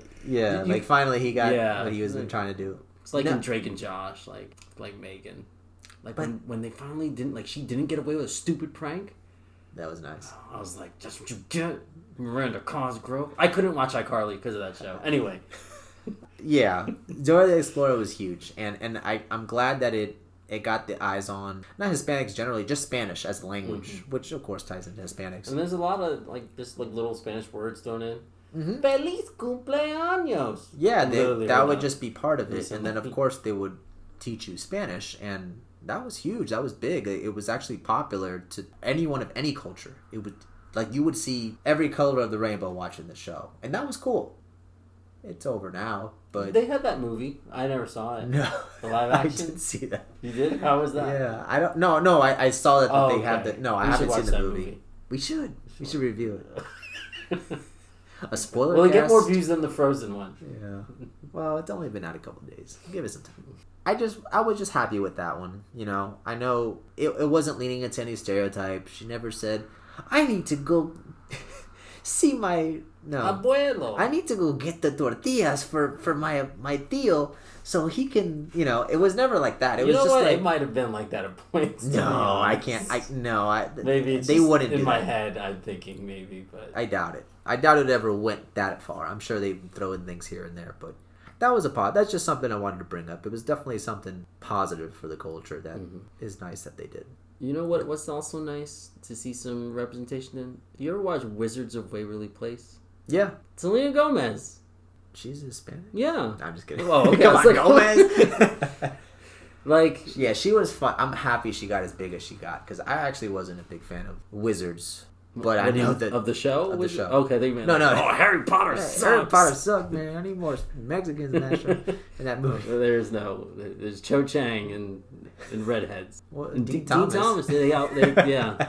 finally he got what he was trying to do. It's in Drake and Josh, like Megan. When they finally didn't, she didn't get away with a stupid prank. That was nice. I was like, that's what you get, Miranda Cosgrove. I couldn't watch iCarly because of that show. Anyway. Yeah. Dora the Explorer was huge. And I'm glad that it got the eyes on, not Hispanics generally, just Spanish as a language, which of course ties into Hispanics. And there's a lot of, just little Spanish words thrown in. Mm-hmm. Feliz cumpleaños. Yeah, that would just be part of it. And then, of course, they would teach you Spanish, and that was huge. That was big. It was actually popular to anyone of any culture. It would you would see every color of the rainbow watching the show, and that was cool. It's over now, but they had that movie. I never saw it. No, the live action. I didn't see that. You did? How was that? Yeah, I don't. No, I saw that they had the. No, I haven't seen the movie. We should review it. A spoiler. Will it get more views than the Frozen one? Yeah. Well, it's only been out a couple of days. Give it some time. I was just happy with that one. I know it wasn't leaning into any stereotype. She never said, I need to go see my abuelo. I need to go get the tortillas for my tío so he can, it was never like that. It was just it might have been like that at points. No, I can't. Maybe it's they wouldn't in do my that. head. I'm thinking maybe, but I doubt it. I doubt it ever went that far. I'm sure they throw in things here and there, but that was that's just something I wanted to bring up. It was definitely something positive for the culture that is nice that they did. You know what's also nice to see some representation in? You ever watch Wizards of Waverly Place? Yeah. Selena Gomez. She's Hispanic? Yeah. I'm just kidding. Oh, okay. Come on, Gomez. Yeah, she was fun. I'm happy she got as big as she got because I actually wasn't a big fan of Wizards. But I know that of the show. Of the show. Okay, they meant no. Oh, Harry Potter sucks. Harry Potter sucks, man. I need more Mexicans in that show, in that movie. There's Cho Chang and redheads. Well, and Dean Thomas. Dean Thomas. Yeah.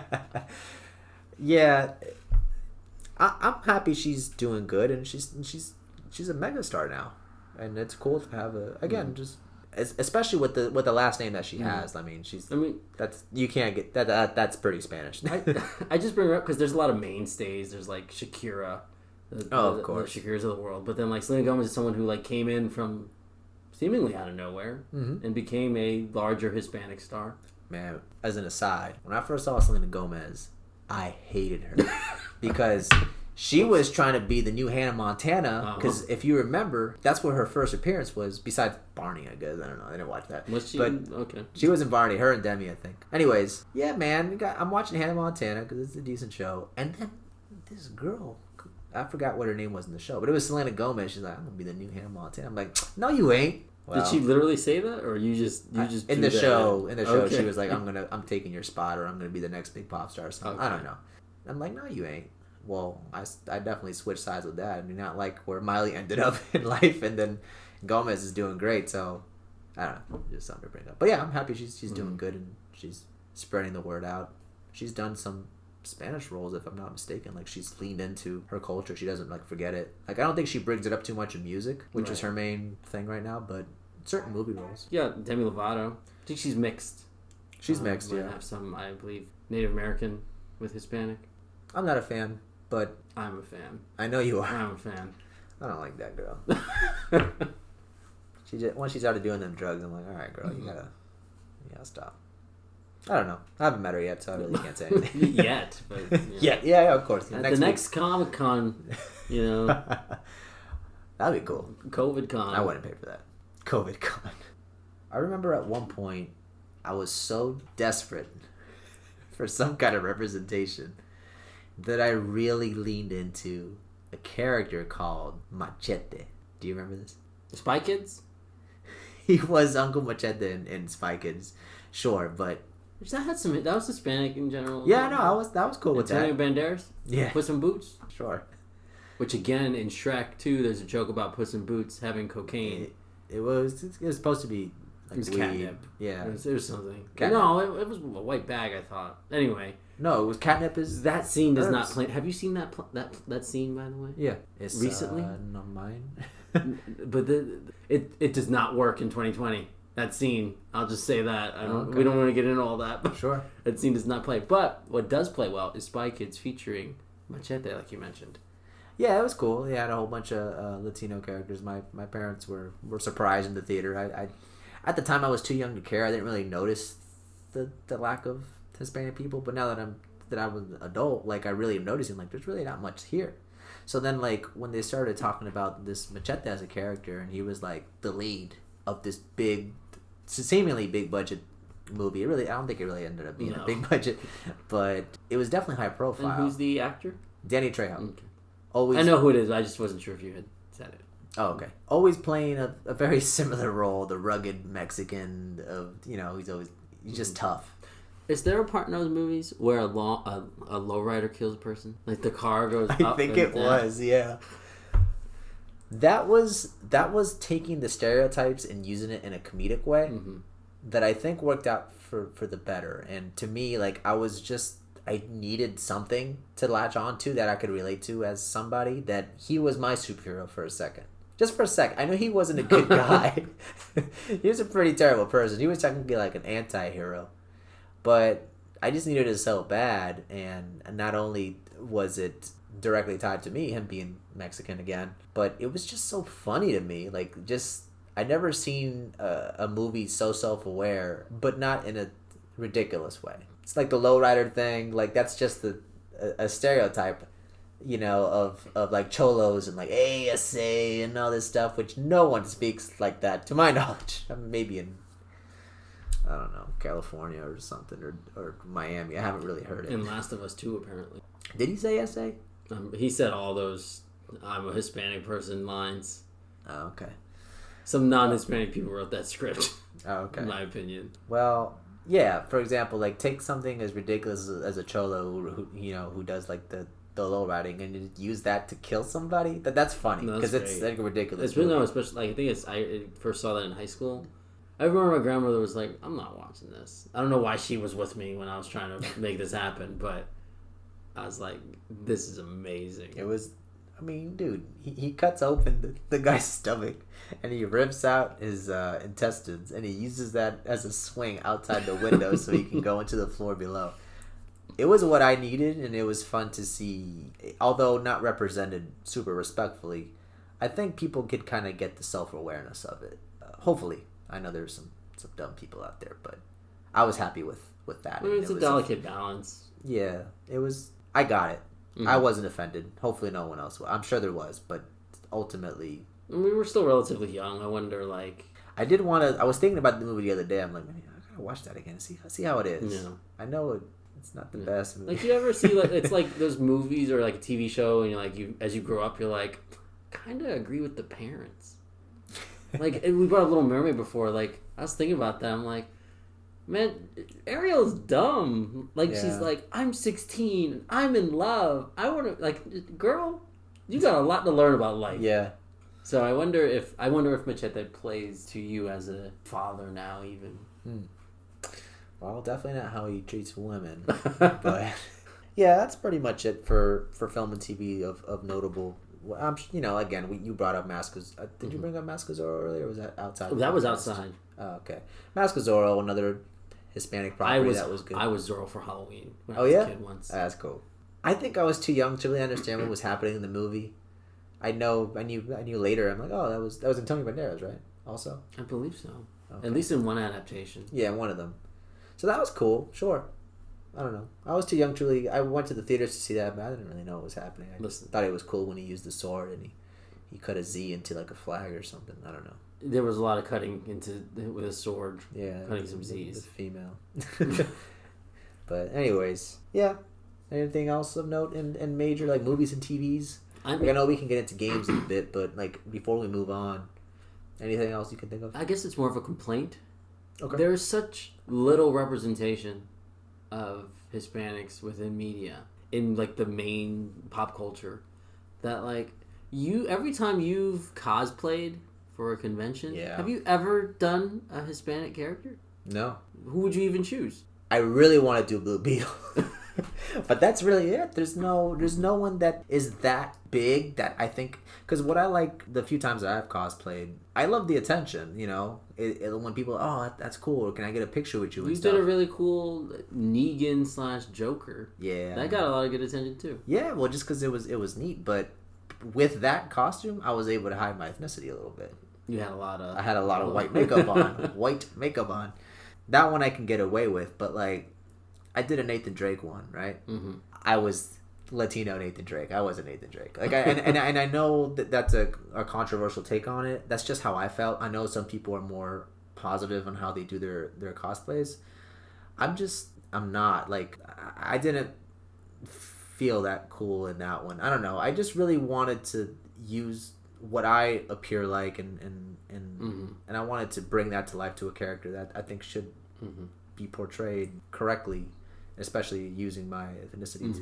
Yeah. I'm happy she's doing good, and she's a megastar now, and it's cool to have just. Especially with the last name that she has, that's you can't get that. That's pretty Spanish. I just bring her up because there's a lot of mainstays. There's Shakira, of course, the Shakiras of the world. But then Selena Gomez is someone who came in from seemingly out of nowhere and became a larger Hispanic star. Man, as an aside, when I first saw Selena Gomez, I hated her because she was trying to be the new Hannah Montana, because if you remember, that's where her first appearance was, besides Barney, I guess. I don't know. I didn't watch that. Was she? But okay. She was in Barney, her and Demi, I think. Anyways, yeah, man, I'm watching Hannah Montana because it's a decent show. And then this girl, I forgot what her name was in the show, but it was Selena Gomez. She's like, I'm gonna be the new Hannah Montana. I'm like, no, you ain't. Well, did she literally say that, or you just in the show? Okay. She was like, I'm taking your spot, or I'm gonna be the next big pop star or something. Okay. I don't know. I'm like, no, you ain't. Well, I definitely switched sides with that. I mean, not like where Miley ended up in life, and then Gomez is doing great. So I don't know, just something to bring up. But yeah, I'm happy she's doing good, and she's spreading the word out. She's done some Spanish roles, if I'm not mistaken. Like, she's leaned into her culture. She doesn't like forget it. Like, I don't think she brings it up too much in music, which is her main thing right now, but certain movie roles. Yeah, Demi Lovato. I think she's mixed. She's mixed, might yeah. have some, I believe, Native American with Hispanic. I'm not a fan, but I'm a fan. I know you are. I'm a fan. I don't like that girl. Once she started doing them drugs, I'm like, all right, girl, you gotta stop. I don't know. I haven't met her yet, so I really can't say anything. Yet, but yeah, of course. At the next Comic-Con, that'd be cool. COVID Con. I wouldn't pay for that. COVID Con. I remember at one point, I was so desperate for some kind of representation that I really leaned into a character called Machete. Do you remember this? Spy Kids? He was Uncle Machete in Spy Kids, sure, but That was Hispanic in general. yeah, no, that was cool with that. Antonio Banderas? Yeah. Puss in Boots? Sure. Which again, in Shrek 2, there's a joke about Puss in Boots having cocaine. It was supposed to be like It was weed. catnip. Yeah. It was something. Catnip. No, it was a white bag, I thought. Anyway. No, it was catnip is... That scene does not play... Have you seen that scene, by the way? Yeah. It's, recently? Not mine. But it does not work in 2020. That scene, I'll just say that. Okay. We don't want to get into all that. But Sure. That scene does not play. But what does play well is Spy Kids featuring Machete, like you mentioned. Yeah, it was cool. He had a whole bunch of Latino characters. My parents were surprised in the theater. I at the time I was too young to care. I didn't really notice the lack of Hispanic people. But now that I was an adult, like I really am noticing like there's really not much here. So then like when they started talking about this Machete as a character, and he was like the lead of this big, seemingly big budget movie. I don't think it really ended up being a big budget, but it was definitely high profile. And who's the actor? Danny Trejo. Okay. Always. I know who it is. I just wasn't sure if you had said it. Oh, okay. Always playing a very similar role, the rugged Mexican of, he's just tough. Is there a part in those movies where a lowrider kills a person? Like the car goes up? I think it was, yeah. That was taking the stereotypes and using it in a comedic way that I think worked out for the better. And to me, like, I needed something to latch on to that I could relate to as somebody, that he was my superhero for a second. Just for a second. I know he wasn't a good guy. He was a pretty terrible person. He was technically like an anti-hero. But I just needed it so bad, and not only was it directly tied to me, him being Mexican again, but it was just so funny to me. Like, I'd never seen a movie so self-aware, but not in a ridiculous way. It's like the lowrider thing. Like, that's just a stereotype, of like cholos and like ASA and all this stuff, which no one speaks like that, to my knowledge. I mean, maybe in, I don't know, California or something, or Miami. I haven't really heard it. In Last of Us 2, apparently. Did he say SA? He said all those "I'm a Hispanic person" lines. Oh, okay. Some non-Hispanic people wrote that script. Oh, okay. In my opinion. Well, yeah. For example, like take something as ridiculous as a cholo who does like the low riding, and use that to kill somebody. That's funny because it's like a ridiculous. It's really especially like I first saw that in high school. I remember my grandmother was like, "I'm not watching this." I don't know why she was with me when I was trying to make this happen, but I was like, "This is amazing." It was. I mean, dude, he cuts open the guy's stomach, and he rips out his intestines, and he uses that as a swing outside the window so he can go into the floor below. It was what I needed, and it was fun to see. Although not represented super respectfully, I think people could kind of get the self-awareness of it. Hopefully. I know there's some dumb people out there, but I was happy with that. I mean, it's a delicate balance. Yeah, it was. I got it. Mm-hmm. I wasn't offended. Hopefully no one else was. I'm sure there was, but ultimately... We were still relatively young. I wonder, like... I did want to... I was thinking about the movie the other day. I'm like, man, I gotta watch that again. See how it is. Yeah. I know It's not the best movie. Like, you ever see, like, it's like those movies or like a TV show, and you're like, as you grow up, you're like, kind of agree with the parents. Like, we brought up Little Mermaid before. Like, I was thinking about that. I'm like, man, Ariel's dumb. Like, she's like, I'm 16. I'm in love. I want to, like, girl, you got a lot to learn about life. Yeah. So I wonder if Machete plays to you as a father now, even. Well, definitely not how he treats women. But yeah, that's pretty much it for film and TV of notable. Again, you brought up Mask. Did you bring up Mask of Zorro earlier? Or was that outside? That was outside. Oh, okay. Mask of Zorro, another Hispanic property that was good. I was Zorro for Halloween when I was a kid once. That's cool. I think I was too young to really understand what was happening in the movie. I knew later. I'm like, oh, that was Antonio Banderas, right? Also, I believe so. Okay. At least in one adaptation. Yeah, one of them. So that was cool. Sure. I don't know. I was too young to really. I went to the theaters to see that, but I didn't really know what was happening. I thought it was cool when he used the sword and he cut a Z into like a flag or something. I don't know. There was a lot of cutting with a sword. Yeah, cutting some Z's. With female. But anyways, yeah. Anything else of note in major like movies and TVs? I know we can get into games in a bit, but like before we move on, anything else you can think of? I guess it's more of a complaint. Okay. There's such little representation of Hispanics within media in like the main pop culture that like every time you've cosplayed for a convention, have you ever done a Hispanic character? No. Who would you even choose? I really want to do Blue Beetle. But that's really it. There's no one that is that big that I think, because what I like the few times that I've cosplayed, I love the attention, when people, oh, that's cool, or can I get a picture with you? You did a really cool Negan / Joker. Yeah, that got a lot of good attention too. Yeah, well, just because it was neat, but with that costume, I was able to hide my ethnicity a little bit. You had a lot of. I had a lot of white makeup on. That one I can get away with, but like, I did a Nathan Drake one, right? Mm-hmm. I was Latino Nathan Drake. I wasn't Nathan Drake. Like, and I know that's a controversial take on it. That's just how I felt. I know some people are more positive on how they do their cosplays. I'm not. Like, I didn't feel that cool in that one. I don't know. I just really wanted to use what I appear like, and I wanted to bring that to life to a character that I think should be portrayed correctly, especially using my ethnicity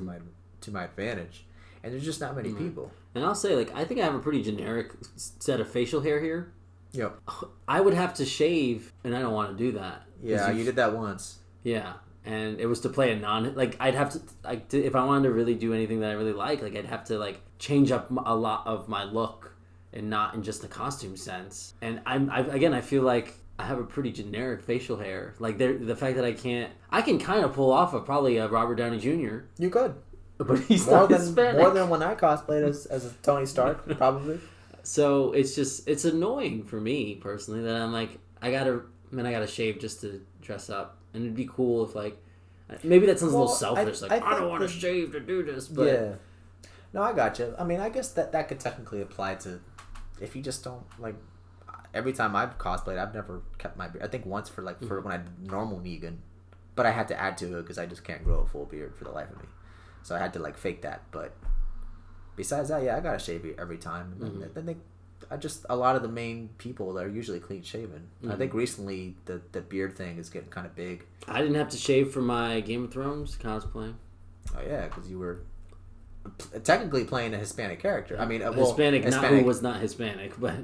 to my advantage. And there's just not many people. And I'll say, like, I think I have a pretty generic set of facial hair here. Yep. I would have to shave, and I don't want to do that. Yeah, you did that once. Yeah, and it was to play a like, I'd have to, if I wanted to really do anything that I really like, I'd have to, like, change up a lot of my look and not in just the costume sense. And I feel like I have a pretty generic facial hair. Like, the fact that I can kind of pull off of probably a Robert Downey Jr. You could. But he's not Hispanic. More than when I cosplayed as a Tony Stark, probably. So it's annoying for me personally that I'm like, I gotta shave just to dress up. And it'd be cool if, like, maybe that sounds a little selfish. I don't want to shave to do this, but yeah. No, I got you. I mean, I guess that could technically apply to if you just don't like. Every time I've cosplayed, I've never kept my beard. I think once for when I did normal Negan, but I had to add to it because I just can't grow a full beard for the life of me. So I had to like fake that. But besides that, yeah, I gotta shave it every time. And then a lot of the main people are usually clean shaven. I think recently the beard thing is getting kind of big. I didn't have to shave for my Game of Thrones cosplay. Oh yeah, because you were technically playing a Hispanic character. I mean, Hispanic, not who was not Hispanic, but.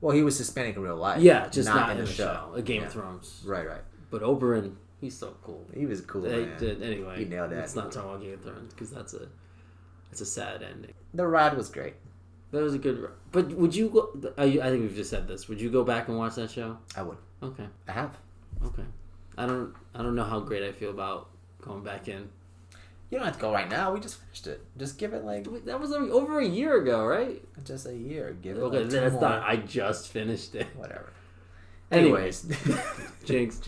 Well, he was Hispanic in real life. Yeah, just not in the show. A Game of Thrones. Right. But Oberyn, he's so cool. He was cool, man. Anyway, he nailed that. Let's not talk about Game of Thrones, because that's a sad ending. The ride was great. That was a good ride. But would you go... I think we've just said this. Would you go back and watch that show? I would. Okay. I have. Okay. I don't know how great I feel about going back in. You don't have to go right now. We just finished it. Just give it like... That was over a year ago, right? Just a year. Give it okay, then it's not... I just finished it. Whatever. Anyways. Jinx.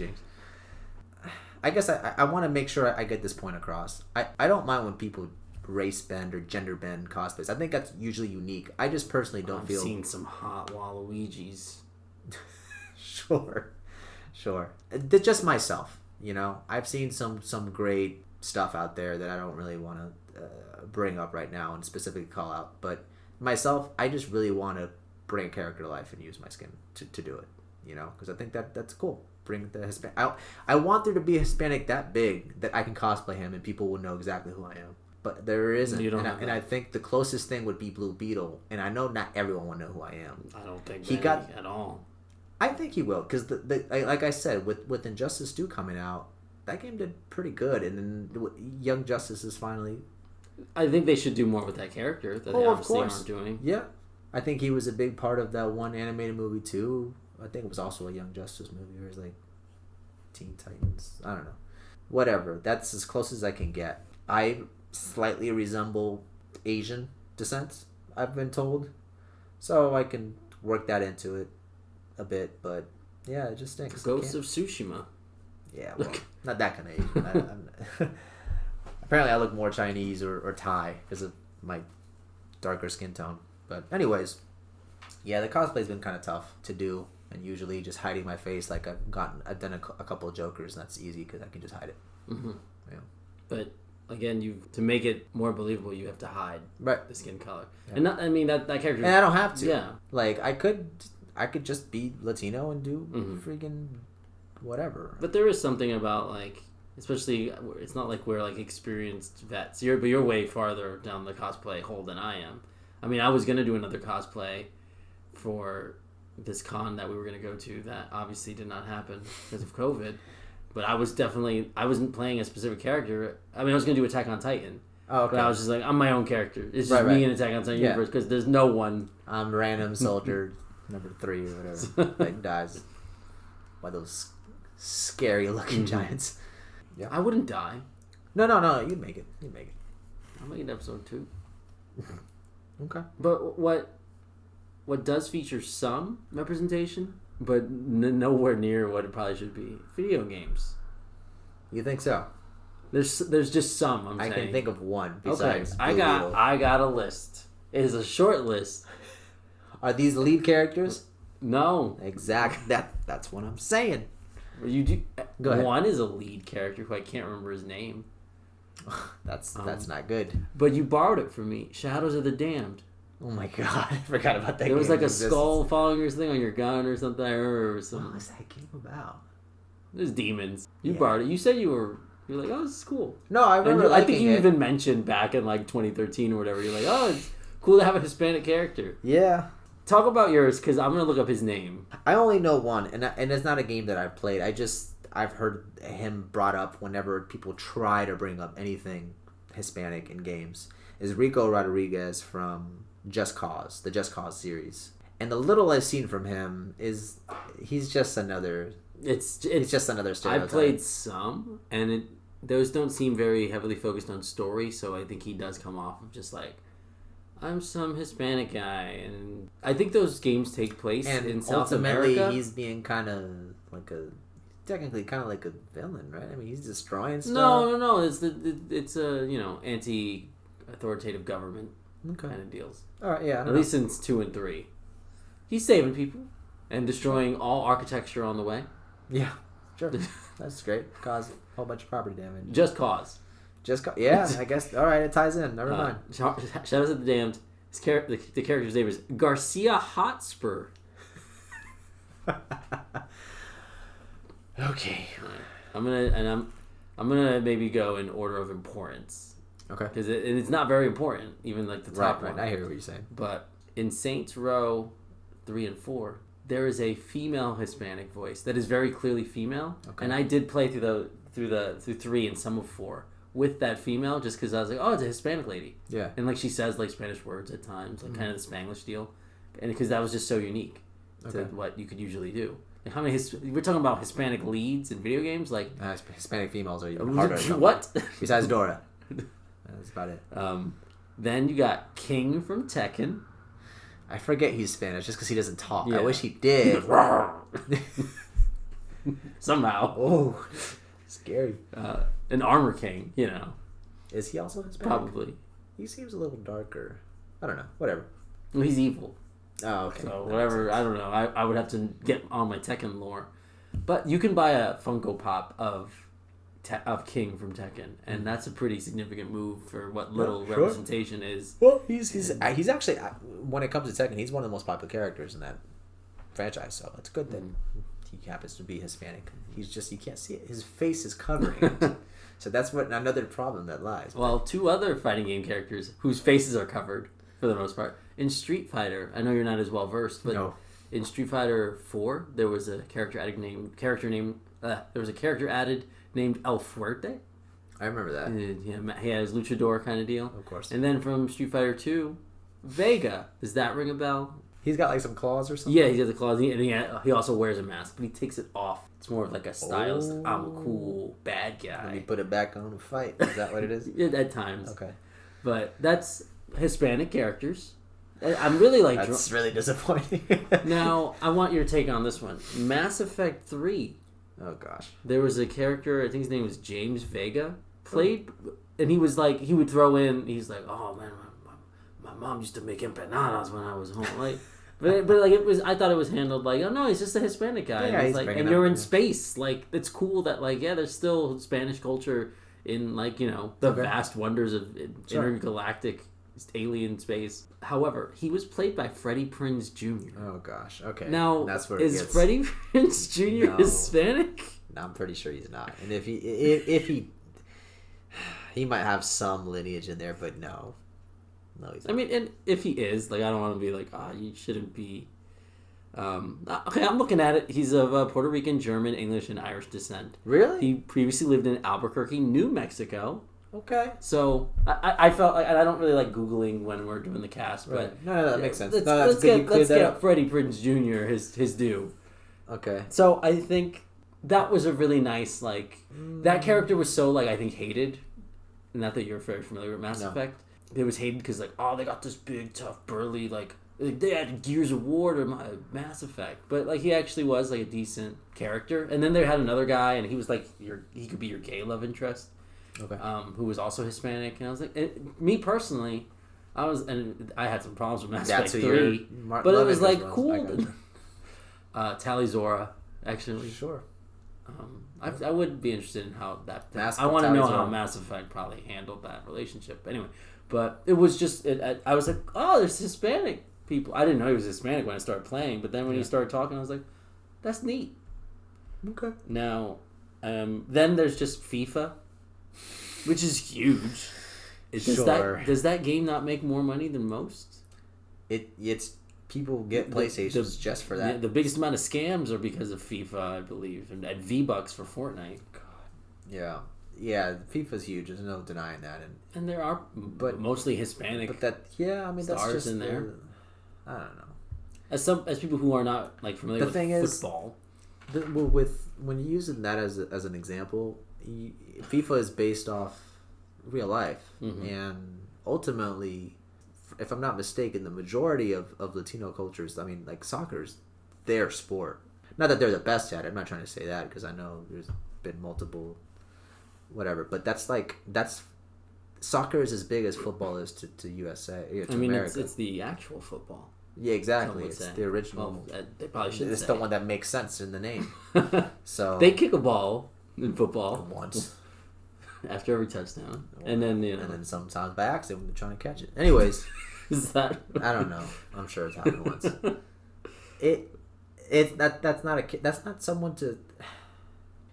I guess I want to make sure I get this point across. I don't mind when people race bend or gender bend cosplays. I think that's usually unique. I just personally don't feel... I've seen some hot Waluigi's. Sure. Just myself, I've seen some great stuff out there that I don't really want to bring up right now and specifically call out. But myself, I just really want to bring a character to life and use my skin to do it. You know, because I think that's cool. Bring the Hispanic. I want there to be a Hispanic that big that I can cosplay him and people will know exactly who I am. But there isn't. And I think the closest thing would be Blue Beetle. And I know not everyone will know who I am. I don't think he got at all. I think he will, because like I said, with Injustice 2 coming out, that game did pretty good, and then Young Justice is finally. I think they should do more with that character that they obviously aren't doing. Yeah, I think he was a big part of that one animated movie too. I think it was also a Young Justice movie, or it was like Teen Titans. I don't know. Whatever. That's as close as I can get. I slightly resemble Asian descent, I've been told, so I can work that into it a bit. But yeah, it just stinks. Ghosts of Tsushima. Yeah, well, not that kind of Asian. Apparently, I look more Chinese or Thai because of my darker skin tone. But anyways, yeah, the cosplay's been kind of tough to do, and usually just hiding my face. Like I've done a couple of Jokers, and that's easy because I can just hide it. Mm-hmm. Yeah. But again, to make it more believable, you have to hide the skin color, and not, I mean that character. And I don't have to. Yeah, like I could just be Latino and do freaking whatever. But there is something about, like, especially, it's not like we're like experienced vets. But you're way farther down the cosplay hole than I am. I mean, I was gonna do another cosplay for this con that we were gonna go to that obviously did not happen because of COVID. But I wasn't playing a specific character. I mean, I was gonna do Attack on Titan. Oh, okay. But I was just like, I'm my own character. It's just me in Attack on Titan universe because there's no one. I'm random soldier number 3 or whatever that dies by those scary looking giants. Yeah, I wouldn't die. No, you'd make it. I'll make it episode 2. Okay. But what does feature some representation, but nowhere near what it probably should be, video games. You think so? There's just some. I can think of one besides. Okay, I got a list. It is a short list. Are these lead characters? No. Exactly. That's what I'm saying. You do. Go ahead. One is a lead character who I can't remember his name. That's not good. But you borrowed it from me. Shadows of the Damned. Oh my god, I forgot about that. There was like a skull following your thing on your gun or something. I remember something. What was that game about? There's demons. You borrowed it. You said you're like, oh, this is cool. No, I remember. I think you even mentioned back in like 2013 or whatever. You're like, oh, it's cool to have a Hispanic character. Yeah. Talk about yours, because I'm gonna look up his name. I only know one, and it's not a game that I've played. I've heard him brought up whenever people try to bring up anything Hispanic in games. Is Rico Rodriguez from Just Cause, the Just Cause series. And the little I've seen from him is he's just another. It's just another stereotype. I played some, and those don't seem very heavily focused on story. So I think he does come off of just like, I'm some Hispanic guy, and I think those games take place in South America. He's being kind of like technically kind of like a villain, right? I mean, he's destroying stuff. No. It's a anti-authoritative government kind of deals. All right, yeah. At least since 2 and 3, he's saving people and destroying all architecture on the way. Yeah, sure. That's great. Cause a whole bunch of property damage. Just Cause. Yeah, I guess. All right, it ties in. Never mind. Shadows of the Damned. The character's name is Garcia Hotspur. Okay. Right. I'm gonna maybe go in order of importance. Okay. Because it's not very important, even like the top one. Right. I hear what you're saying. But in Saints Row 3 and 4, there is a female Hispanic voice that is very clearly female. Okay. And I did play through 3 and some of 4. With that female, just because I was like, oh, it's a Hispanic lady. Yeah. And like she says like Spanish words at times, like kind of the Spanglish deal. And because that was just so unique to what you could usually do. Like how many we're talking about Hispanic leads in video games? Like Hispanic females are even harder. What? Besides Dora. That's about it. Then you got King from Tekken. I forget he's Spanish just because he doesn't talk. Yeah. I wish he did. Somehow. Oh, scary. An Armor King, you know. Is he also Hispanic? Probably. He seems a little darker. I don't know. Whatever. Well, he's evil. Oh, okay. So whatever. I don't know. I would have to get on my Tekken lore. But you can buy a Funko Pop of of King from Tekken, and that's a pretty significant move for what little sure. representation is. Well, he's actually, when it comes to Tekken, he's one of the most popular characters in that franchise. So it's good that he happens to be Hispanic. He's just, you can't see it. His face is covering it. So that's what another problem that lies. Well, two other fighting game characters whose faces are covered for the most part in Street Fighter. I know you're not as well versed, but no. In Street Fighter 4, there was a character added named El Fuerte. I remember that. He had his luchador kind of deal. Of course. And then from Street Fighter 2, Vega. Does that ring a bell? He's got like some claws or something? Yeah, he's got the claws. And he also wears a mask, but he takes it off. It's more of like a stylist. I'm a cool bad guy. Let me put it back on and fight. Is that what it is? Yeah, at times. Okay. But that's Hispanic characters. I'm really like... That's really disappointing. Now, I want your take on this one. Mass Effect 3. Oh, gosh. There was a character, I think his name was James Vega, played... And he was like, he would throw in... He's like, oh, man, my mom used to make empanadas when I was home. Like... But like it was, I thought it was handled like, oh no, he's just a Hispanic guy. Yeah, and, and you're in space. Like it's cool that like there's still Spanish culture in like the vast wonders of intergalactic alien space. However, he was played by Freddie Prinze Jr. Oh gosh, okay. Now that's where is Freddie Prinze Jr. Hispanic? No, I'm pretty sure he's not. And if he might have some lineage in there, but no. No, he's not. I mean, and if he is, like, I don't want to be like, you shouldn't be. Okay, I'm looking at it. He's of Puerto Rican, German, English, and Irish descent. Really? He previously lived in Albuquerque, New Mexico. Okay. So I felt like, and I don't really like Googling when we're doing the cast, but right. No, that makes sense. Let's get Freddie Prinze Jr. his due. Okay. So I think that was a really nice that character was so I think hated. Not that you're very familiar with Mass Effect. It was hated because they got this big tough burly they had Gears of War to Mass Effect, but he actually was a decent character. And then they had another guy, and he was he could be your gay love interest, okay, who was also Hispanic. And I was me personally, I had some problems with Mass Effect 3, but it was cool. Tali Zora, actually, sure. I would be interested in how that. I want to know how Mass Effect probably handled that relationship. Anyway. But it was just, I was like, oh, there's Hispanic people. I didn't know he was Hispanic when I started playing, but then when he started talking, I was like, that's neat. Okay. Now, then there's just FIFA, which is huge. Does that game not make more money than most? It's people get PlayStations just for that. The biggest amount of scams are because of FIFA, I believe, and V-Bucks for Fortnite. God. Yeah. Yeah, FIFA's huge. There's no denying that, and there are, but mostly Hispanic. But that's stars just in there. I don't know. As people who are not familiar with football, when you're using that as an example, FIFA is based off real life, and ultimately, if I'm not mistaken, the majority of Latino cultures, soccer's their sport. Not that they're the best at it. I'm not trying to say that because I know there's been multiple. Whatever, but that's soccer is as big as football is to USA. To America. It's the actual football. Yeah, exactly. It's the original. Well, they probably should. It's the one that makes sense in the name. So they kick a ball in football once after every touchdown, and then sometimes by accident when they're trying to catch it. Anyways, is that? I don't know. I'm sure it's happened once. That's not someone to.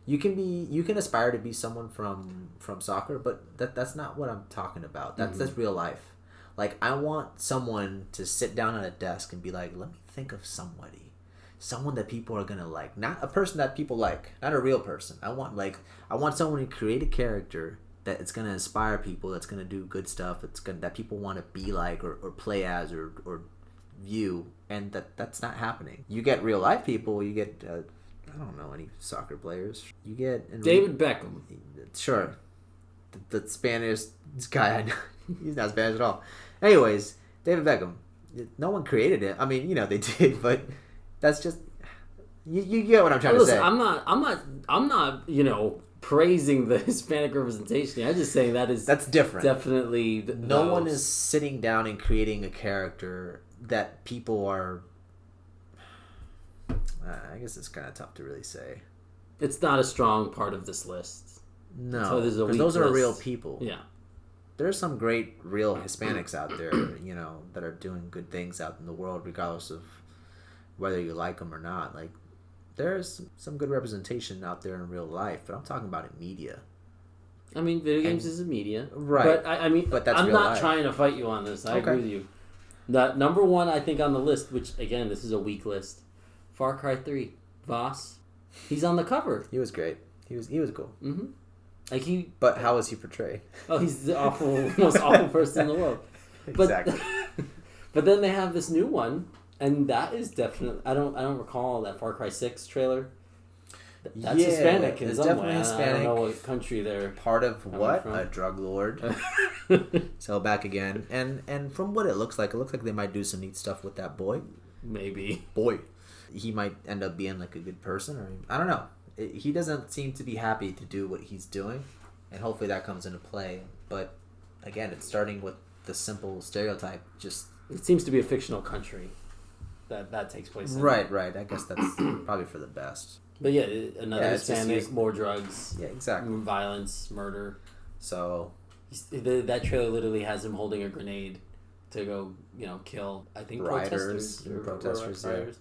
You can aspire to be someone from soccer, but that's not what I'm talking about. That's real life. I want someone to sit down at a desk and be like, let me think of someone that people are gonna like, not a person that people like, not a real person. I want someone to create a character that it's gonna inspire people, that's gonna do good stuff, that people want to be like or play as or view, and that's not happening. You get real life people. You get. I don't know any soccer players. You get David Beckham. Sure, the Spanish guy. I know. He's not Spanish at all. Anyways, David Beckham. No one created it. I mean, they did, but that's just you get what I'm trying to say. I'm not. Praising the Hispanic representation. I'm just saying that's different. Definitely, no one is sitting down and creating a character that people are. I guess it's kind of tough to really say. It's not a strong part of this list. No, So there's a because weak those are list. real people. Yeah. There's some great real Hispanics out there, you know, that are doing good things out in the world, regardless of whether you like them or not. Like, there's some good representation out there in real life, but I'm talking about in media. I mean, video games is a media. Right. But, I mean, But that's I'm real not life. trying to fight you on this. I agree with you. The number one, I think, on the list, which, again, this is a weak list, Far Cry 3. Voss. He's on the cover. He was great. He was cool. Mm-hmm. Like But how was he portrayed? Oh, he's the most awful person in the world. Exactly. But then they have this new one, and that is definitely. I don't recall that Far Cry 6 trailer. That's Hispanic in it's some definitely way. Hispanic. I don't know what country they're Part of what? from. A drug lord. So back again, and from what it looks like they might do some neat stuff with that boy. Maybe. He might end up being like a good person, or I don't know. He doesn't seem to be happy to do what he's doing, and hopefully that comes into play. But again, it's starting with the simple stereotype. Just It seems to be a fictional country that takes place in. right. I guess that's probably for the best. But yeah, another it's just Hispanic, used- more drugs, Yeah, exactly. violence, murder. So That trailer literally has him holding a grenade to go, kill, I think, rioters, protesters. Rioters.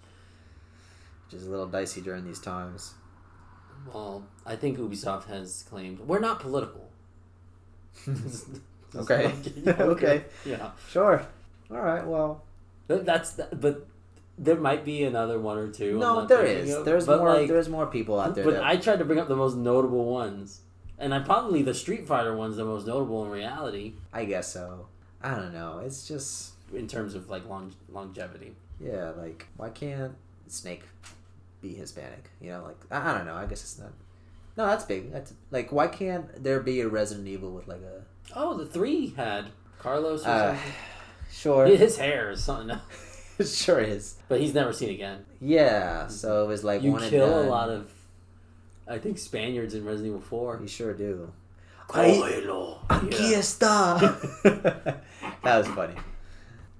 which is a little dicey during these times. Well, I think Ubisoft has claimed we're not political. Okay. Yeah, Okay. Yeah. Sure. All right. Well, But there might be another one or two. no, there is. There's more people out there. But I tried to bring up the most notable ones, and probably the Street Fighter one's the most notable in reality. I guess so. I don't know. It's just in terms of like longevity. Yeah, like why can't Snake be Hispanic? Like I don't know. I guess it's not. No, that's big. That's like why can't there be a Resident Evil with like a? Oh, the 3 had Carlos or something. Sure. His hair is something else. It sure is. But he's never seen again. Yeah, so it was like you one and kill done. a lot of, I think, Spaniards in Resident Evil 4. You sure do. Cógelo. Aquí está. That was funny.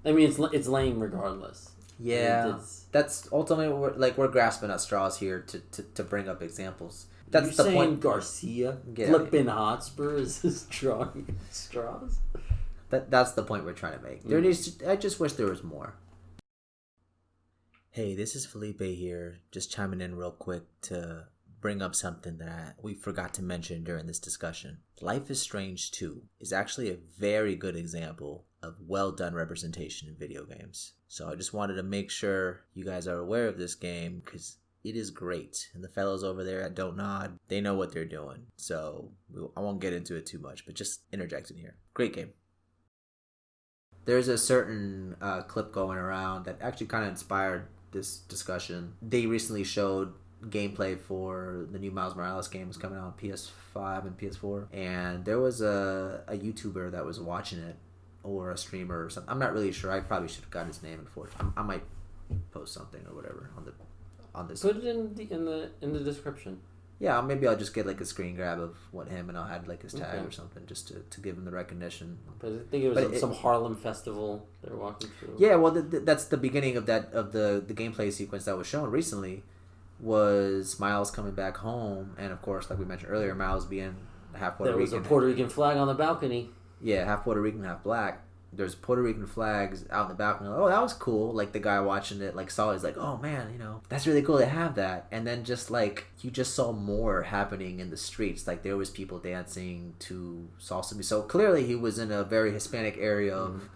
I mean, it's lame regardless. Yeah, that's ultimately we're grasping at straws here to bring up examples. That's You're the saying point. Garcia, Flippin' Hotspur is his drawing straws. That's the point we're trying to make. I just wish there was more. Hey, this is Felipe here, just chiming in real quick to bring up something that we forgot to mention during this discussion. Life is Strange 2 is actually a very good example of well done representation in video games. So I just wanted to make sure you guys are aware of this game because it is great. And the fellows over there at Don't Nod, they know what they're doing. So I won't get into it too much, but just interjecting here. Great game. There's a certain clip going around that actually kind of inspired this discussion. They recently showed gameplay for the new Miles Morales game was coming out on PS5 and PS4, and there was a YouTuber that was watching it, or a streamer or something. I'm not really sure. I probably should have got his name before. I might post something or whatever on this. Put it in the description. Yeah, maybe I'll just get like a screen grab of what him, and I'll add like his tag or something just to give him the recognition. But I think it was some Harlem festival they're walking through. Yeah, well, that's the beginning of the gameplay sequence that was shown recently. Was Miles coming back home, and of course, like we mentioned earlier, Miles being half Puerto Rican. There was a Puerto Rican flag on the balcony. Yeah, half Puerto Rican, half black. There's Puerto Rican flags out in the balcony. Oh, that was cool. Like the guy watching it, like saw it, he's like, oh man, that's really cool to have that. And then just like you just saw more happening in the streets. Like there was people dancing to salsa music. So clearly he was in a very Hispanic area of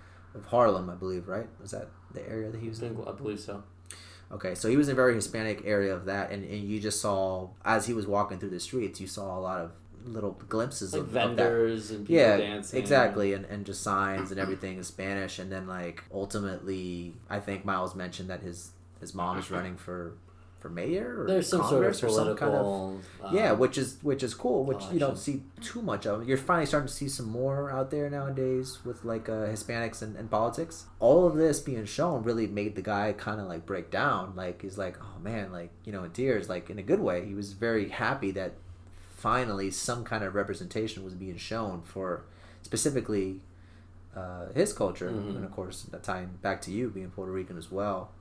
Harlem, I believe, right? Was that the area that he was in? I believe so. Okay, so he was in a very Hispanic area of that, and you just saw, as he was walking through the streets, you saw a lot of little glimpses like of vendors that. And people dancing. Exactly, and just signs and everything in Spanish, and then like ultimately, I think Miles mentioned that his mom is running for mayor or there's some Congress sort of political, which is cool, which you don't see too much of. You're finally starting to see some more out there nowadays with like Hispanics and politics. All of this being shown really made the guy kind of like break down. Like he's like, oh man, like in tears, like in a good way. He was very happy that finally some kind of representation was being shown for specifically his culture, and of course that tying back to you being Puerto Rican as well.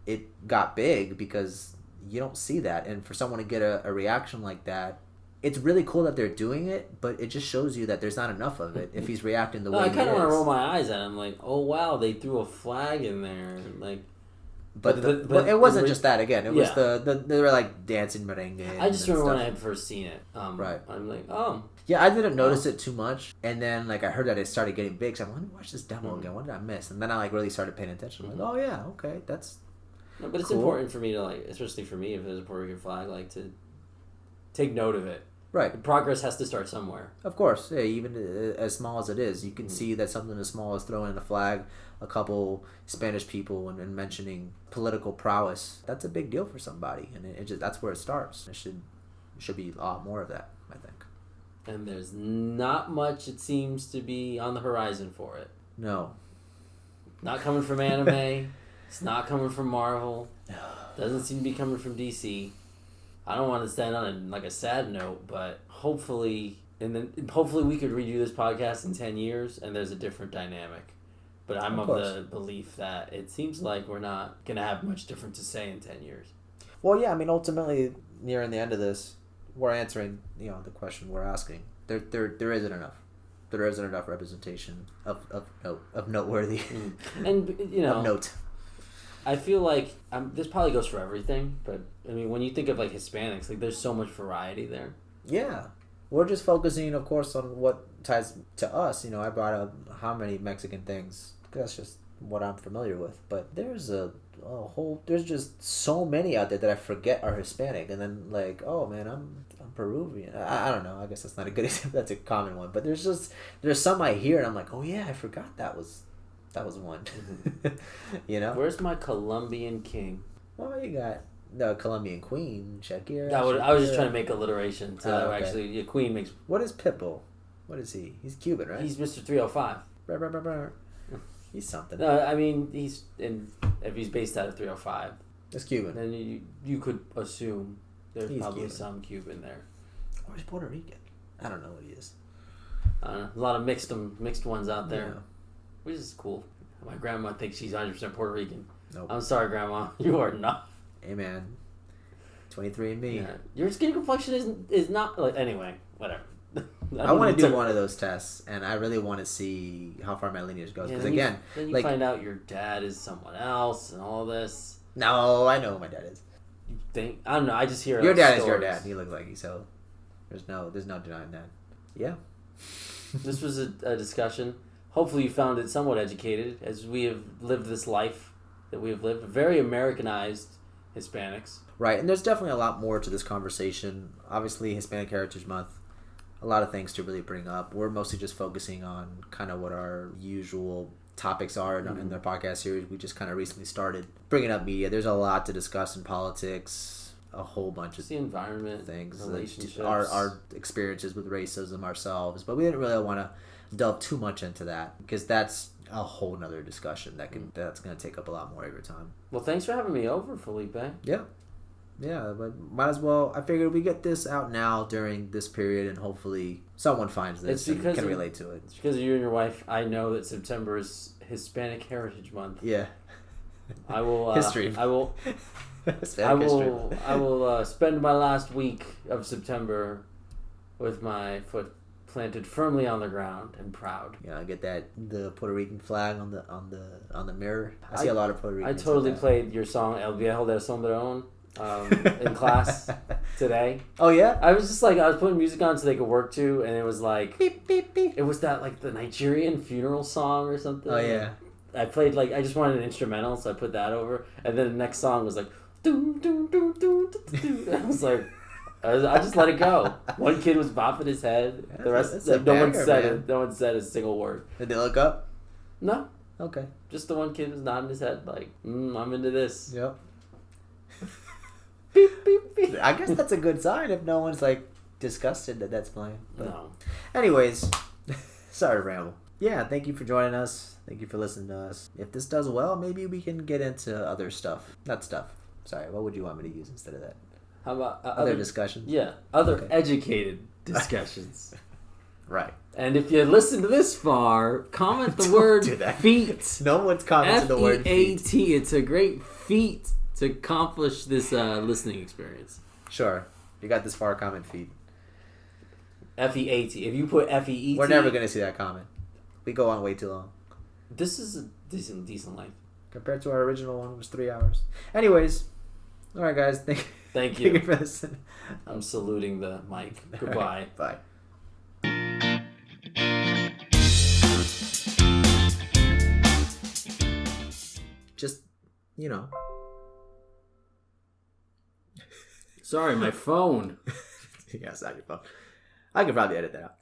It got big because you don't see that, and for someone to get a reaction like that it's really cool that they're doing it, but it just shows you that there's not enough of it if he's reacting the way he is. I kind of want to roll my eyes at him, like, oh wow, they threw a flag in there, like. But it wasn't just that. Again, it was they were like dancing merengue. I just remember when I had first seen it. Right. I'm like, oh. Yeah, I didn't notice it too much, and then like I heard that it started getting big. So I'm like, let me watch this demo again. What did I miss? And then I like really started paying attention. I'm like, oh yeah, okay, that's. No, but it's important for me to like, especially for me, if there's a Puerto Rican flag, like to take note of it. Right. The progress has to start somewhere. Of course, yeah. Even as small as it is, you can see that something as small as throwing a flag, a couple Spanish people, and mentioning political prowess. That's a big deal for somebody, and it just that's where it starts. It should be a lot more of that, I think. And there's not much, it seems to be on the horizon for it. No. Not coming from anime. It's not coming from Marvel. Doesn't seem to be coming from DC. I don't want to stand on a sad note, but hopefully we could redo this podcast in 10 years and there's a different dynamic. But I'm of the belief that it seems like we're not going to have much different to say in 10 years. Well, yeah, I mean, ultimately, nearing the end of this, we're answering, the question we're asking. There isn't enough. There isn't enough representation of noteworthy. And, of note. I feel like this probably goes for everything, but I mean, when you think of like Hispanics, like there's so much variety there. Yeah, we're just focusing, of course, on what ties to us. I brought up how many Mexican things. That's just what I'm familiar with. But there's there's just so many out there that I forget are Hispanic, and then like, oh man, I'm Peruvian. I don't know. I guess that's not a good example. That's a common one. But there's some I hear and I'm like, oh yeah, I forgot that was one. Where's my Colombian king? Well, you got the Colombian queen, Shakira. I was just trying to make alliteration. So actually, your queen makes. What is Pitbull? What is he? He's Cuban, right? He's Mr. 305. He's something. No, I mean if he's based out of 305. It's Cuban. Then you could assume there's probably Cuban. some Cuban there. Or he's Puerto Rican. I don't know what he is. A lot of mixed ones out there. Yeah. Which is cool. My grandma thinks she's 100% Puerto Rican. Nope. I'm sorry, Grandma. You are not. Hey, man. 23andMe. Yeah. Your skin complexion is not... like anyway, whatever. I want to do one of those tests, and I really want to see how far my lineage goes. Because, then you find out your dad is someone else and all this. No, I know who my dad is. You think... I don't know. I just hear your dad stories. is your dad. He looks like you, so there's no denying that. Yeah. This was a discussion. Hopefully you found it somewhat educated as we have lived this life that we have lived. Very Americanized Hispanics. Right, and there's definitely a lot more to this conversation. Obviously, Hispanic Heritage Month, a lot of things to really bring up. We're mostly just focusing on kind of what our usual topics are in the podcast series. We just kind of recently started bringing up media. There's a lot to discuss in politics, a whole bunch of the environment, things, relationships, our experiences with racism ourselves. But we didn't really want to delve too much into that because that's a whole nother discussion that's going to take up a lot more of your time. Well, thanks for having me over, Felipe. Yeah, but might as well. I figured we get this out now during this period, and hopefully someone finds this and can relate to it. It's because of you and your wife. I know that September is Hispanic Heritage Month. Yeah, I will history. I will. I will spend my last week of September with my foot planted firmly on the ground and proud. Yeah, I get the Puerto Rican flag on the mirror. I see a lot of Puerto Ricans. I totally played your song El Viejo del Sombrerón in class today. Oh yeah? I was just like, I was putting music on so they could work to, and it was like beep beep beep. It was that like the Nigerian funeral song or something. Oh yeah. I played I just wanted an instrumental, so I put that over, and then the next song was like doom doom doom doom doom. I was like, I just let it go. One kid was bopping his head. The rest, no one said a single word. Did they look up? No. Okay. Just the one kid was nodding his head like, I'm into this. Yep. Beep, beep, beep. I guess that's a good sign if no one's disgusted that that's playing. But no. Anyways, sorry to ramble. Yeah, thank you for joining us. Thank you for listening to us. If this does well, maybe we can get into other stuff. Not stuff. Sorry, what would you want me to use instead of that? How about other discussions? Yeah, other educated discussions. Right. And if you listen to this far, comment the word feat. No one's commented the word feat. Feat. It's a great feat to accomplish this listening experience. Sure. You got this far, comment feat. F-E-A-T. If you put F-E-E-T... We're never going to see that comment. We go on way too long. This is a decent length. Compared to our original one, it was 3 hours. Anyways, all right, guys. Thank you. Thank you for listening. I'm saluting the mic. Goodbye. Bye. Just, you know. Sorry, my phone. Yeah, it's not your phone. I could probably edit that out.